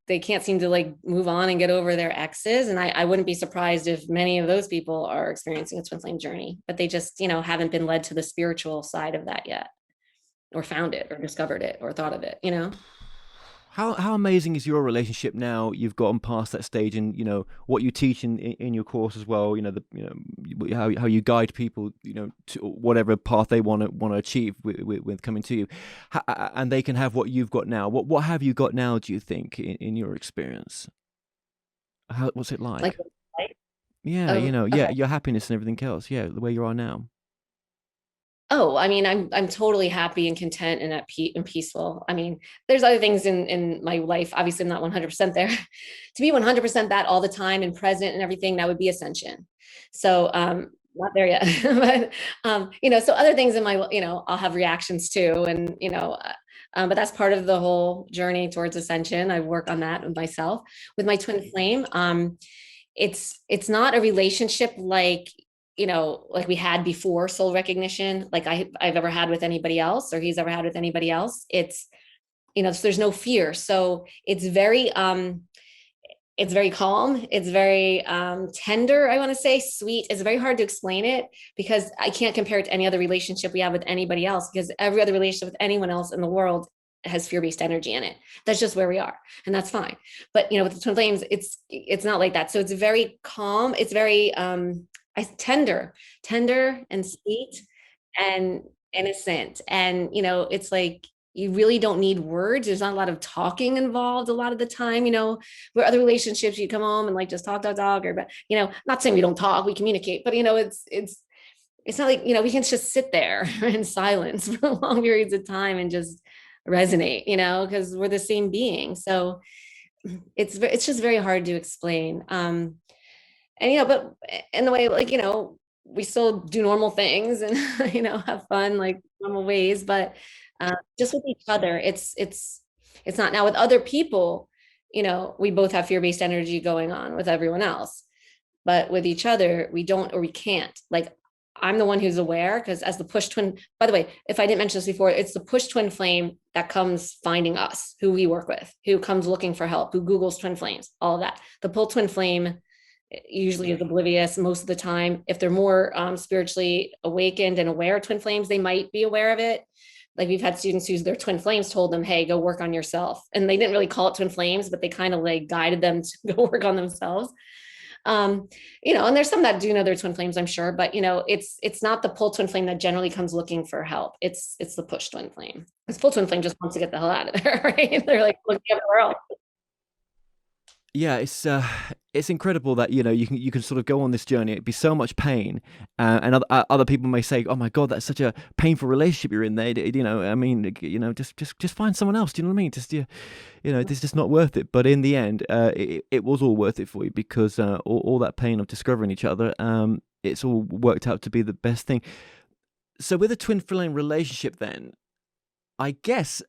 they can't seem to like move on and get over their exes. And I wouldn't be surprised if many of those people are experiencing a twin flame journey, but they just haven't been led to the spiritual side of that yet, or found it, or discovered it, or thought of it. How amazing is your relationship now? You've gotten past that stage, and what you teach in your course as well. How you guide people, to whatever path they want to achieve with coming to you, and they can have what you've got now. What have you got now? Do you think in your experience? What's it like? Like, Yeah, okay. your happiness and everything else. Yeah, the way you are now. Oh, I mean, I'm totally happy and content and and peaceful. I mean, there's other things in my life. Obviously, I'm not 100% there. To be 100% that all the time and present and everything, that would be ascension. So, not there yet. But so other things in my, I'll have reactions to, and but that's part of the whole journey towards ascension. I work on that with myself, with my twin flame. It's not a relationship like we had before soul recognition, like I've ever had with anybody else, or he's ever had with anybody else. It's so there's no fear, so it's very calm, it's very tender, I want to say sweet. It's very hard to explain it, because I can't compare it to any other relationship we have with anybody else, because every other relationship with anyone else in the world has fear-based energy in it. That's just where we are, and that's fine. But with the twin flames, it's not like that. So it's very calm, it's very tender and sweet and innocent. And it's like you really don't need words. There's not a lot of talking involved a lot of the time. Where other relationships, you come home and like just talk, or but not saying we don't talk, we communicate, but it's not like we can just sit there in silence for long periods of time and just resonate, because we're the same being. So it's just very hard to explain. And but in the way, like we still do normal things and have fun like normal ways, but just with each other, it's not. Now with other people, we both have fear-based energy going on with everyone else, but with each other we don't, or we can't. Like I'm the one who's aware, because as the push twin, by the way, if I didn't mention this before, it's the push twin flame that comes finding us, who we work with, who comes looking for help, who Googles twin flames, all of that. The pull twin flame usually is oblivious most of the time. If they're more spiritually awakened and aware of twin flames, they might be aware of it. Like we've had students whose their twin flames told them, hey, go work on yourself. And they didn't really call it twin flames, but they kind of like guided them to go work on themselves. And there's some that do know their twin flames, I'm sure, but it's not the pull twin flame that generally comes looking for help. It's the push twin flame. This pull twin flame just wants to get the hell out of there, right? They're like looking everywhere else. Yeah, it's incredible that you can sort of go on this journey. It'd be so much pain, and other people may say, "Oh my God, that's such a painful relationship you're in there." I mean, just find someone else. Do you know what I mean? It's just not worth it. But in the end, it was all worth it for you, because all that pain of discovering each other, it's all worked out to be the best thing. So with a twin flame relationship, then, I guess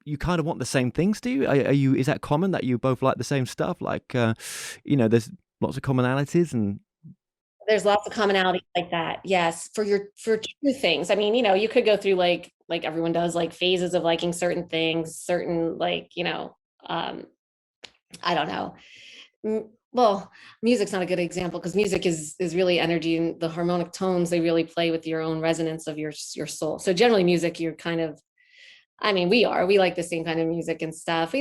you kind of want the same things, do you? Are you? Is that common that you both like the same stuff? Like, there's lots of commonalities, and There's lots of commonality like that. Yes, for true things. I mean, you could go through like everyone does, like phases of liking certain things, certain like, I don't know. Well, music's not a good example, because music is really energy, and the harmonic tones, they really play with your own resonance of your soul. So generally music, you're kind of, I mean, we like the same kind of music and stuff.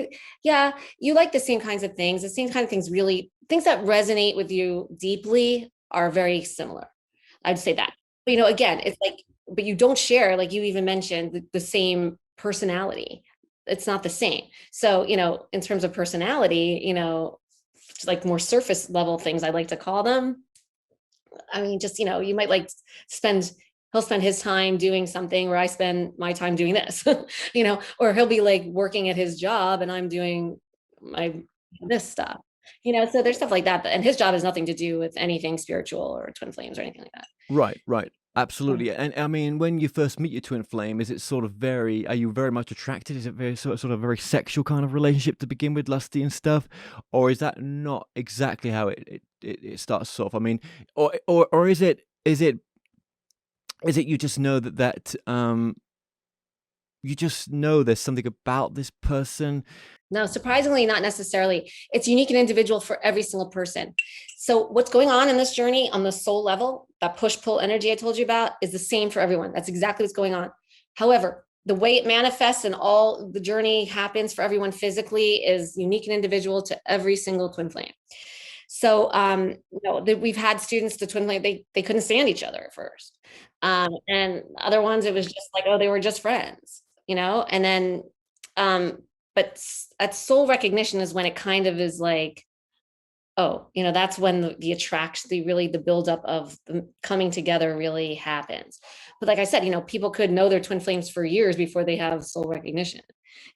Yeah, you like the same kinds of things. The same kind of things, really, things that resonate with you deeply are very similar. I'd say that. But, again, it's like, but you don't share, like you even mentioned, the same personality. It's not the same. So, in terms of personality, just like more surface level things, I like to call them. I mean, just, you might like he'll spend his time doing something where I spend my time doing this, or he'll be like working at his job and I'm doing this stuff, so there's stuff like that. And his job has nothing to do with anything spiritual or twin flames or anything like that. right. Absolutely. And I mean, when you first meet your twin flame, is it sort of very, are you very much attracted? Is it very sort of very sexual kind of relationship to begin with, lusty and stuff? Or is that not exactly how it starts off? I mean, or is it you just know that you just know there's something about this person? No, surprisingly, not necessarily. It's unique and individual for every single person. So, what's going on in this journey on the soul level, that push pull energy I told you about, is the same for everyone. That's exactly what's going on. However, the way it manifests and all the journey happens for everyone physically is unique and individual to every single twin flame. So, we've had students, the twin flame, they couldn't stand each other at first, and other ones it was just like, oh, they were just friends, and then um, but at soul recognition is when it kind of is like, oh, that's when the attraction, the buildup of the coming together really happens. But like I said, people could know their twin flames for years before they have soul recognition,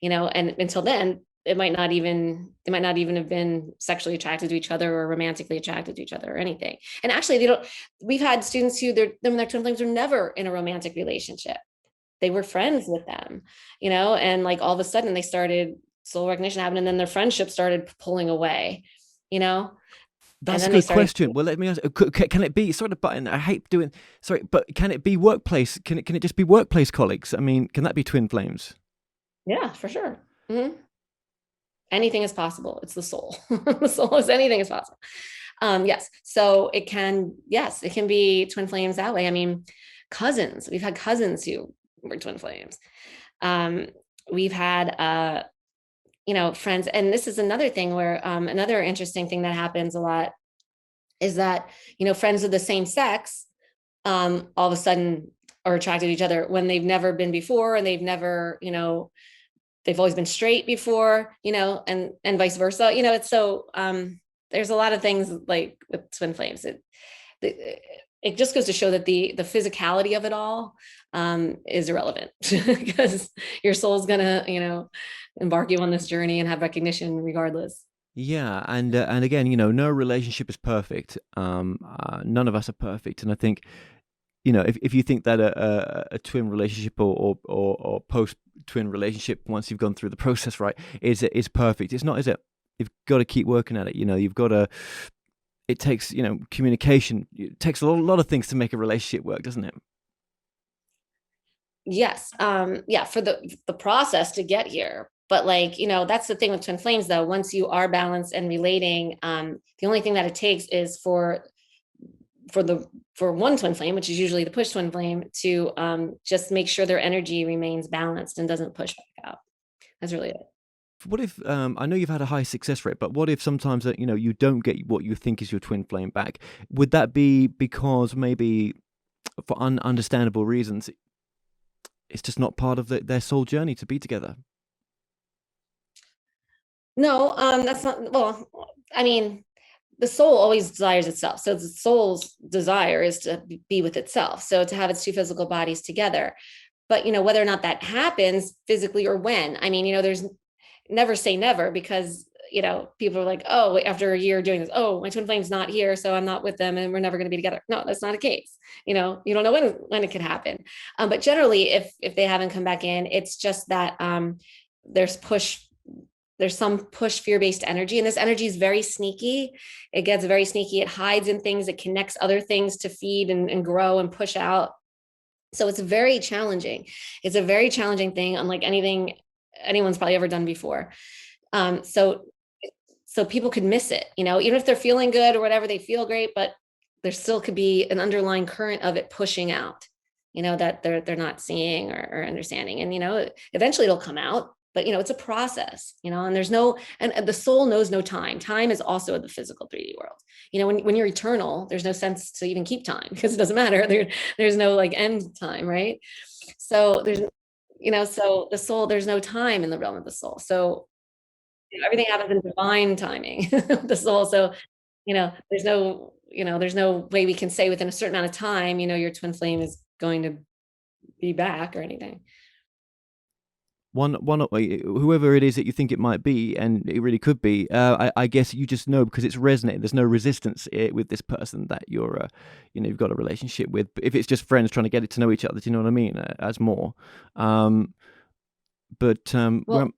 and until then, they might not even have been sexually attracted to each other or romantically attracted to each other or anything. And actually, they don't. We've had students who their twin flames were never in a romantic relationship. They were friends with them, and like all of a sudden they started soul recognition happened, and then their friendship started pulling away, you know, and That's a then they good started. question. Well, let me ask, can it be sort of button? I hate doing, sorry, but can it be workplace? Can it just be workplace colleagues? I mean, can that be twin flames? Yeah, for sure. Mhm. Anything is possible. It's the soul. The soul is anything is possible. Yes. So yes, it can be twin flames that way. I mean, cousins, we've had cousins who were twin flames. Um, we've had, friends. And this is another thing where, another interesting thing that happens a lot is that, friends of the same sex, all of a sudden are attracted to each other when they've never been before, and they've never, they've always been straight before, and vice versa. It's so, there's a lot of things like with twin flames. It just goes to show that the physicality of it all, is irrelevant, because your soul's gonna, embark you on this journey and have recognition regardless. Yeah, and again, no relationship is perfect. None of us are perfect, and I think if you think that a twin relationship or post twin relationship, once you've gone through the process, right, is perfect. It's not, is it? You've got to keep working at it. You've got to. It takes communication. It takes a lot of things to make a relationship work, doesn't it? Yes. Yeah, for the process to get here. But like, that's the thing with twin flames though. Once you are balanced and relating, the only thing that it takes is for one twin flame, which is usually the push twin flame, to just make sure their energy remains balanced and doesn't push back out. That's really it. What if I know you've had a high success rate, but what if sometimes that you don't get what you think is your twin flame back? Would that be because maybe for understandable reasons it's just not part of their soul journey to be together? No, that's not, well, I mean, the soul always desires itself. So the soul's desire is to be with itself. So to have its two physical bodies together. But whether or not that happens physically or when, I mean, there's never say never, because people are like, oh, after a year doing this, oh, my twin flame's not here, so I'm not with them and we're never going to be together. No, that's not a case. You don't know when it could happen. But generally, if they haven't come back in, it's just that, there's push there's some push fear-based energy, and this energy is very sneaky. It gets very sneaky. It hides in things. It connects other things to feed and grow and push out. So it's very challenging. It's a very challenging thing, unlike anything anyone's probably ever done before. So people could miss it, even if they're feeling good or whatever, they feel great, but there still could be an underlying current of it pushing out, that they're not seeing or understanding. And eventually it'll come out, but it's a process, and and the soul knows no time. Time is also the physical 3D world. When you're eternal, there's no sense to even keep time, because it doesn't matter. There's no like end time, right? So so the soul, there's no time in the realm of the soul. So everything happens in divine timing, the soul. So, there's no way we can say within a certain amount of time, your twin flame is going to be back or anything. whoever it is that you think it might be, and it really could be. I guess you just know because it's resonating. There's no resistance with this person that you've got a relationship with. But if it's just friends trying to get to know each other, do you know what I mean? As more, but Well,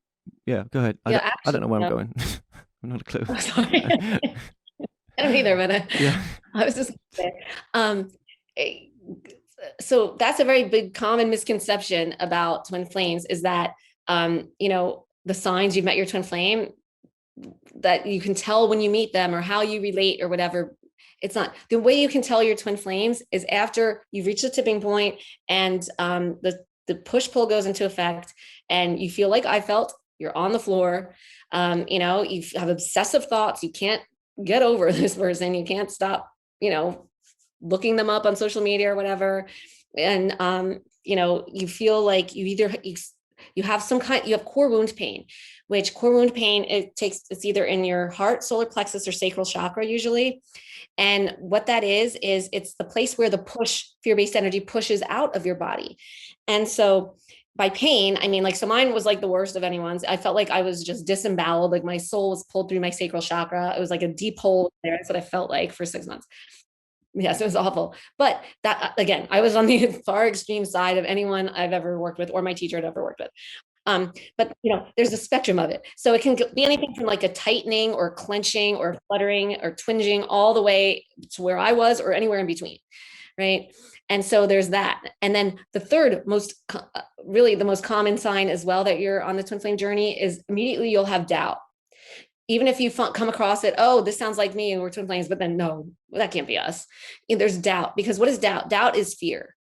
yeah, go ahead. yeah, I don't actually, know where I'm no. going. I'm not a clue. Oh, sorry. I don't either, but Yeah. I was just gonna say, eh, so that's a very big common misconception about twin flames is that, the signs you've met your twin flame, that you can tell when you meet them or how you relate or whatever. It's not. The way you can tell your twin flames is after you've reached the tipping point and the push pull goes into effect and you feel like I felt, you're on the floor. You have obsessive thoughts. You can't get over this person. You can't stop, looking them up on social media or whatever. And, you feel like you have core wound pain, which core wound pain, it's either in your heart, solar plexus, or sacral chakra usually. And what that is it's the place where the fear-based energy pushes out of your body. And so by pain, I mean, like, so mine was like the worst of anyone's. I felt like I was just disemboweled, like my soul was pulled through my sacral chakra. It was like a deep hole there. That's what I felt like for 6 months. Yes, it was awful. But that, again, I was on the far extreme side of anyone I've ever worked with or my teacher had ever worked with. But there's a spectrum of it. So it can be anything from like a tightening or clenching or fluttering or twinging all the way to where I was or anywhere in between. Right. And so there's that. And then the third really the most common sign as well that you're on the twin flame journey is immediately you'll have doubt. Even if you come across it, oh, this sounds like me and we're twin flames, but then no, that can't be us. There's doubt, because what is doubt? Doubt is fear.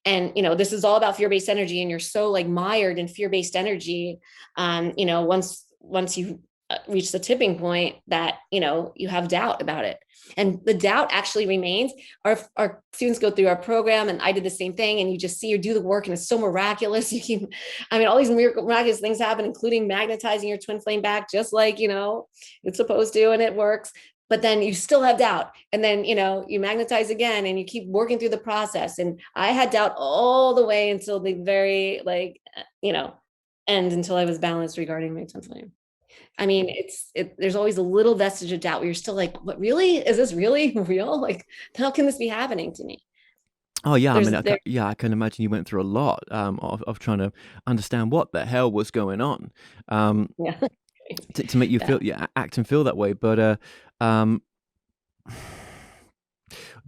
And, this is all about fear-based energy. And you're so like mired in fear-based energy. Once you reach the tipping point that, you have doubt about it. And the doubt actually remains. Our students go through our program and I did the same thing. And you just see or do the work and it's so miraculous. All these miraculous things happen, including magnetizing your twin flame back, just like, it's supposed to, and it works. But then you still have doubt. And then, you magnetize again and you keep working through the process. And I had doubt all the way until the very, end, until I was balanced regarding my twin flame. I mean, there's always a little vestige of doubt where you're still like, what, really? Is this really real? Like, how can this be happening to me? Oh yeah, I mean, I can imagine you went through a lot of trying to understand what the hell was going on, Yeah. to make you feel, act and feel that way. But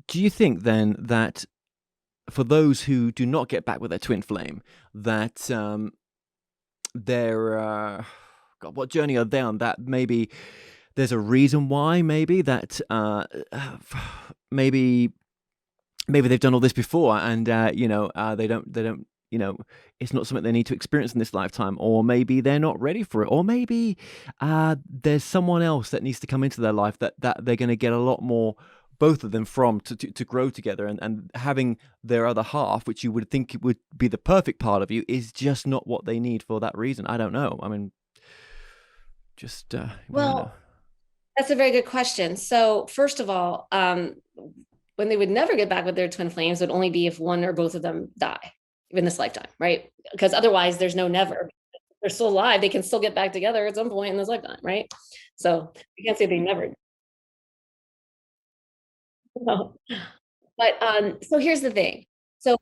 do you think then that for those who do not get back with their twin flame, that they're God, what journey are they on? That maybe there's a reason why, maybe that maybe they've done all this before, and they don't it's not something they need to experience in this lifetime, or maybe they're not ready for it, or maybe there's someone else that needs to come into their life that they're going to get a lot more, both of them, from to grow together, and having their other half, which you would think would be the perfect part of you, is just not what they need for that reason. I don't know. I mean, just well, that's a very good question. So first of all, when they would never get back with their twin flames would only be if one or both of them die in this lifetime, right? Because otherwise there's no never. They're still alive. They can still get back together at some point in this lifetime, right? So you can't say they never. No. But so here's the thing. So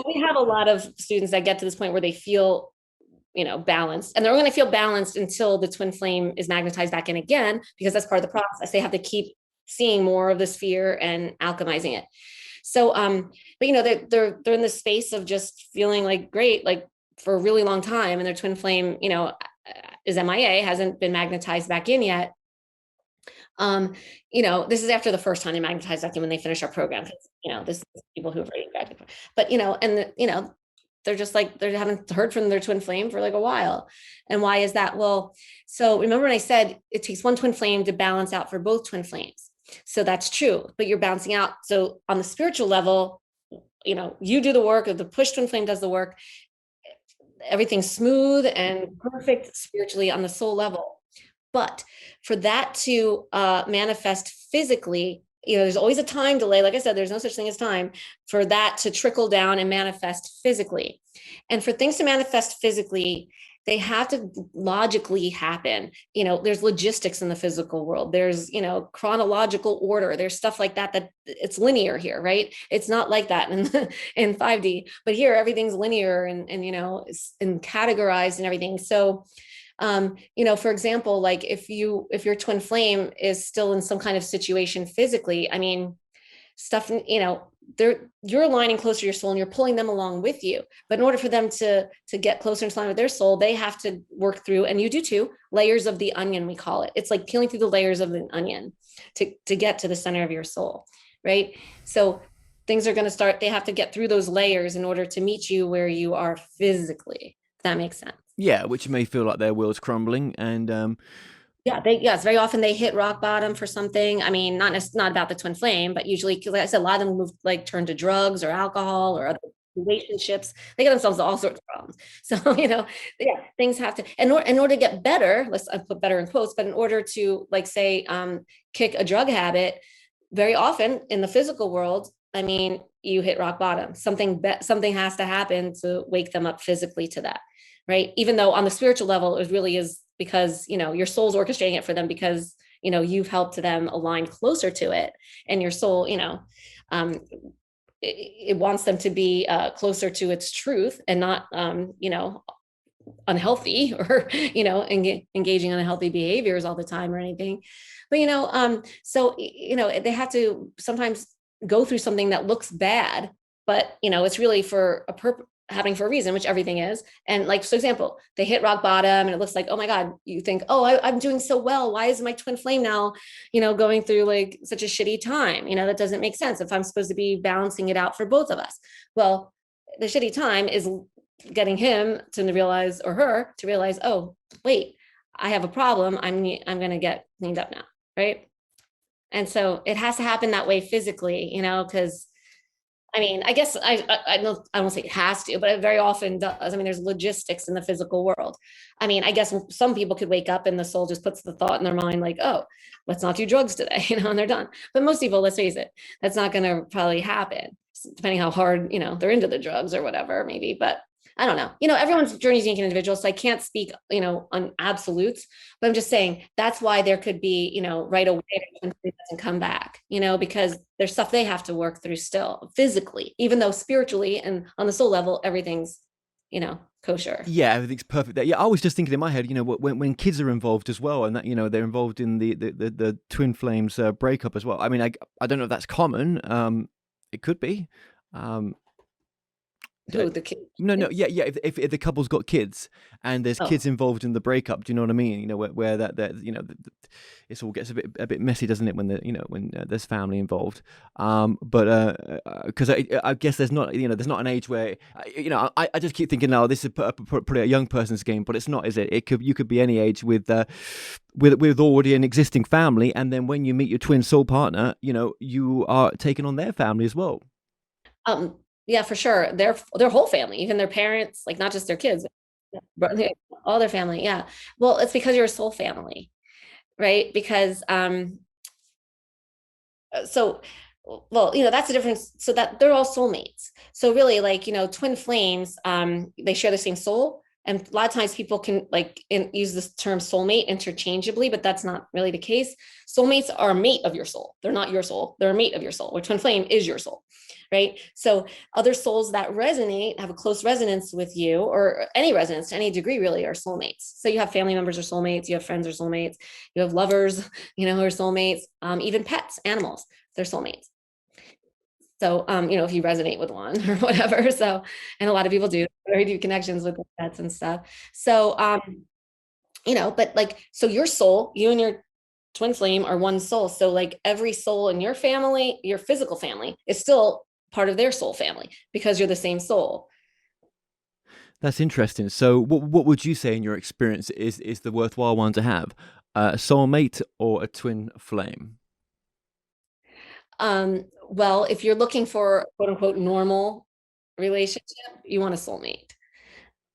we have a lot of students that get to this point where they feel, balanced, and they're going to feel balanced until the twin flame is magnetized back in again, because that's part of the process. They have to keep seeing more of this fear and alchemizing it. So, but they're in this space of just feeling like great, like for a really long time, and their twin flame, is MIA, hasn't been magnetized back in yet. This is after the first time they magnetized back in when they finish our program. This is people who have already graduated. But they're just like, they haven't heard from their twin flame for like a while. And why is that? Well, so remember when I said it takes one twin flame to balance out for both twin flames. So that's true, but you're balancing out. So on the spiritual level, you do the work, or the push twin flame does the work. Everything's smooth and perfect spiritually on the soul level. But for that to manifest physically, there's always a time delay. Like I said, there's no such thing as time for that to trickle down and manifest physically. And for things to manifest physically, they have to logically happen. There's logistics in the physical world. There's, chronological order. There's stuff like that it's linear here, right? It's not like that in 5D, but here everything's linear and and categorized and everything. So for example, like if your twin flame is still in some kind of situation physically, I mean, stuff, you're aligning closer to your soul and you're pulling them along with you. But in order for them to get closer and align with their soul, they have to work through, and you do too, layers of the onion, we call it. It's like peeling through the layers of the onion to get to the center of your soul, right? So things are going to start, they have to get through those layers in order to meet you where you are physically, if that makes sense. Yeah, which may feel like their world's crumbling, and Yes, very often they hit rock bottom for something. I mean, not about the twin flame, but usually, because like I said, a lot of them turn to drugs or alcohol or other relationships. They get themselves all sorts of problems. So, yeah, things have to, in order to get better, I put better in quotes, but in order to, like, say, kick a drug habit, very often in the physical world, I mean, you hit rock bottom. Something has to happen to wake them up physically to that, right? Even though on the spiritual level, it really is because, your soul's orchestrating it for them because, you've helped them align closer to it. And your soul, it wants them to be closer to its truth and not, unhealthy or, engaging in unhealthy behaviors all the time or anything. But, so, they have to sometimes go through something that looks bad, but, it's really for a purpose, happening for a reason, which everything is. And like, for example, they hit rock bottom and it looks like, oh my God, you think, oh, I'm doing so well. Why is my twin flame now, going through like such a shitty time? That doesn't make sense if I'm supposed to be balancing it out for both of us. Well, the shitty time is getting him to realize, or her to realize, oh, wait, I have a problem. I'm going to get cleaned up now. Right. And so it has to happen that way physically, because I mean, I guess I don't say it has to, but it very often does. I mean, there's logistics in the physical world. I mean, I guess some people could wake up and the soul just puts the thought in their mind like, oh, let's not do drugs today, and they're done. But most people, let's face it, that's not going to probably happen, depending how hard, they're into the drugs or whatever, maybe. But I don't know. Everyone's journey is unique and individual, so I can't speak, on absolutes. But I'm just saying that's why there could be, right away when it doesn't come back, because there's stuff they have to work through still physically, even though spiritually and on the soul level, everything's, kosher. yeah, everything's perfect there. Yeah, I was just thinking in my head, when kids are involved as well, and that they're involved in the twin flames breakup as well. I mean, I don't know if that's common. It could be. Who the kid? No, yeah. If the couple's got kids and there's Oh, kids involved in the breakup, do you know what I mean? Where that it all gets a bit messy, doesn't it? When when there's family involved. But because I guess there's not an age where I just keep thinking, no, this is probably a young person's game, but it's not, is it? You could be any age with already an existing family, and then when you meet your twin soul partner, you are taking on their family as well. yeah, for sure. Their whole family, even their parents, like not just their kids, but all their family. Yeah. Well, it's because you're a soul family, right? Because so well, that's the difference. So that they're all soulmates. So really, like, twin flames, they share the same soul. And a lot of times people can use this term soulmate interchangeably, but that's not really the case. Soulmates are a mate of your soul. They're not your soul. They're a mate of your soul, where twin flame is your soul, right? So other souls that resonate, have a close resonance with you, or any resonance to any degree, really, are soulmates. So you have family members are soulmates, you have friends are soulmates, you have lovers, who are soulmates, even pets, animals, they're soulmates. So, if you resonate with one or whatever. So, and a lot of people do very deep connections with pets and stuff. So, but like, so your soul, you and your twin flame are one soul. So like every soul in your family, your physical family, is still part of their soul family because you're the same soul. That's interesting. So, what would you say in your experience is the worthwhile one to have, a soulmate or a twin flame? Well, if you're looking for quote unquote normal relationship, you want a soulmate.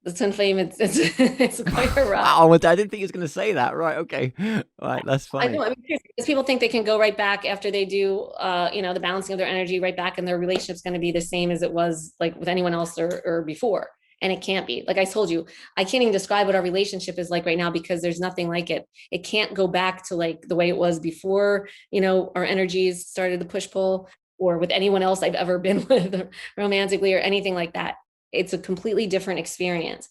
The twin flame, it's quite a rough. Wow, I didn't think he was going to say that. Right. Okay. All right. That's I funny. know. I mean, because people think they can go right back after they do, the balancing of their energy right back, and their relationship's going to be the same as it was like with anyone else or before. And it can't be. Like I told you, I can't even describe what our relationship is like right now because there's nothing like it. It can't go back to like the way it was before, our energies started to push pull, or with anyone else I've ever been with romantically or anything like that. It's a completely different experience.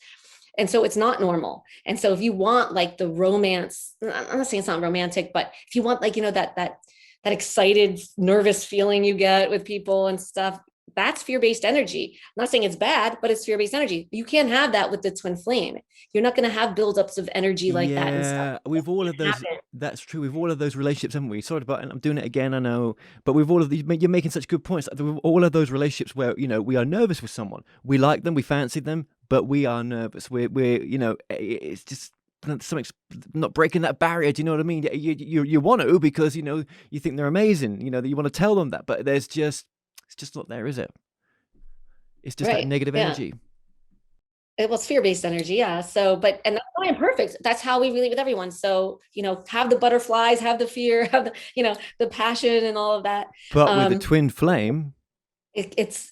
And so it's not normal. And so if you want like the romance, I'm not saying it's not romantic, but if you want like, that excited, nervous feeling you get with people and stuff, that's fear-based energy. I'm not saying it's bad, but it's fear-based energy. You can't have that with the twin flame. You're not going to have buildups of energy like that and stuff. Yeah, with all of those, that's true. With all of those relationships, haven't we? Sorry about, and I'm doing it again, I know. But with all of these, you're making such good points. With all of those relationships where we are nervous with someone, we like them, we fancy them, but we are nervous. It's just something's not breaking that barrier. Do you know what I mean? You want to because you think they're amazing. That you want to tell them that, but it's just not there, is it? It's just that negative energy. It was fear-based energy, yeah. So, and that's why I'm perfect. That's how we relate with everyone. So, have the butterflies, have the fear, have the passion and all of that. But with the twin flame, it's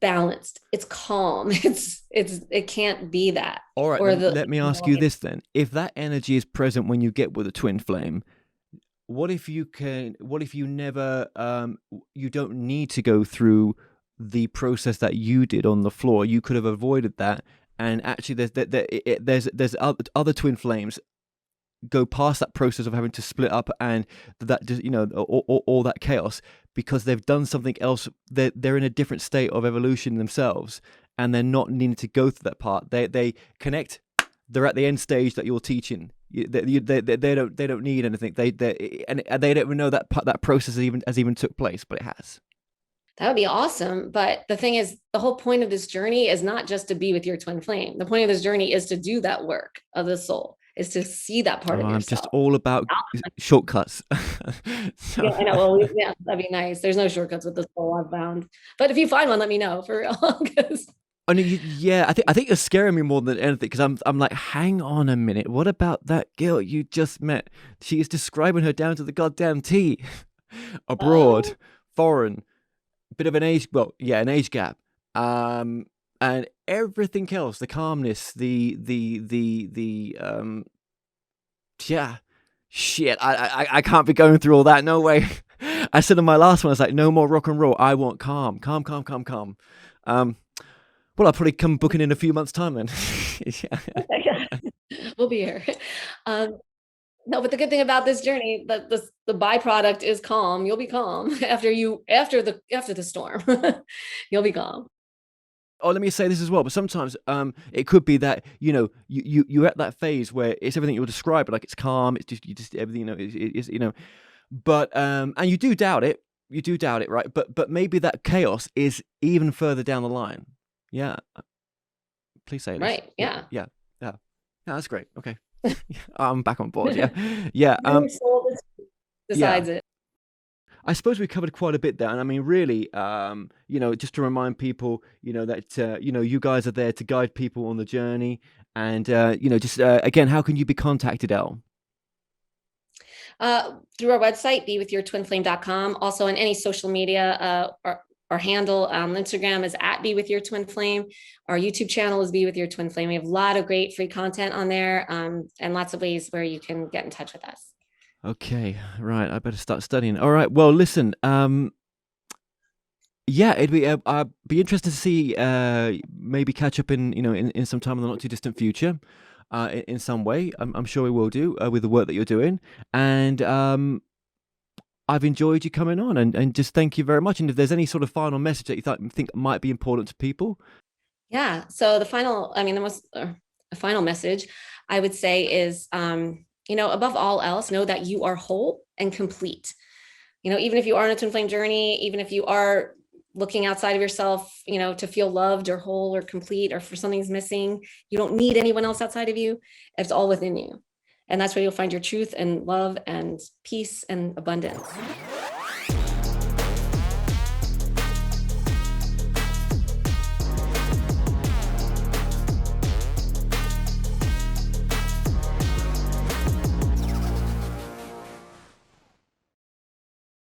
balanced. It's calm. It can't be that. All right. Let me ask you this then: if that energy is present when you get with a twin flame, what if you never? You don't need to go through the process that you did on the floor. You could have avoided that. And actually, there's other twin flames go past that process of having to split up and that all that chaos because they've done something else. They're in a different state of evolution themselves, and they're not needing to go through that part. They connect. They're at the end stage that you're teaching. They don't need anything. They don't even know that process has even took place, but it has. That would be awesome. But the thing is, the whole point of this journey is not just to be with your twin flame. The point of this journey is to do that work of the soul, is to see that part of yourself. I'm just all about shortcuts. Yeah, I know. Well, yeah, that'd be nice. There's no shortcuts with the soul, I've found. But if you find one, let me know for real. I mean, yeah, I think you're scaring me more than anything because I'm like, hang on a minute. What about that girl you just met? She is describing her down to the goddamn T. Abroad, foreign. Bit of an age gap, and everything else, the calmness, shit, I can't be going through all that, no way. I said in my last one, I was like, no more rock and roll, I want calm. Well, I'll probably come booking in a few months' time then. We'll be here. No, but the good thing about this journey, the byproduct is calm. You'll be calm after the storm. You'll be calm. Oh, let me say this as well. But sometimes, it could be that you're at that phase where it's everything you'll describe, like it's calm. It's just everything. It's But and you do doubt it. You do doubt it, right? But maybe that chaos is even further down the line. Yeah. Please say this. Right. Yeah. Yeah. That's great. Okay. I'm back on board. Yeah. Decides it. I suppose we covered quite a bit there, and I mean, really, just to remind people, that you guys are there to guide people on the journey, and again, how can you be contacted, Elle? Through our website, bewithyourtwinflame.com. Also, on any social media, our handle on Instagram is @BeWithYourTwinFlame. Our YouTube channel is Be With Your Twin Flame. We have a lot of great free content on there, and lots of ways where you can get in touch with us. Okay, right. I better start studying. All right. Well, listen. It'd be I'd be interested to see maybe catch up in some time in the not too distant future, in some way. I'm sure we will do with the work that you're doing, and I've enjoyed you coming on, and just thank you very much. And if there's any sort of final message that you think might be important to people. Yeah. So the final message I would say is, above all else, know that you are whole and complete. Even if you are on a twin flame journey, even if you are looking outside of yourself, to feel loved or whole or complete, or for something's missing, you don't need anyone else outside of you. It's all within you. And that's where you'll find your truth and love and peace and abundance.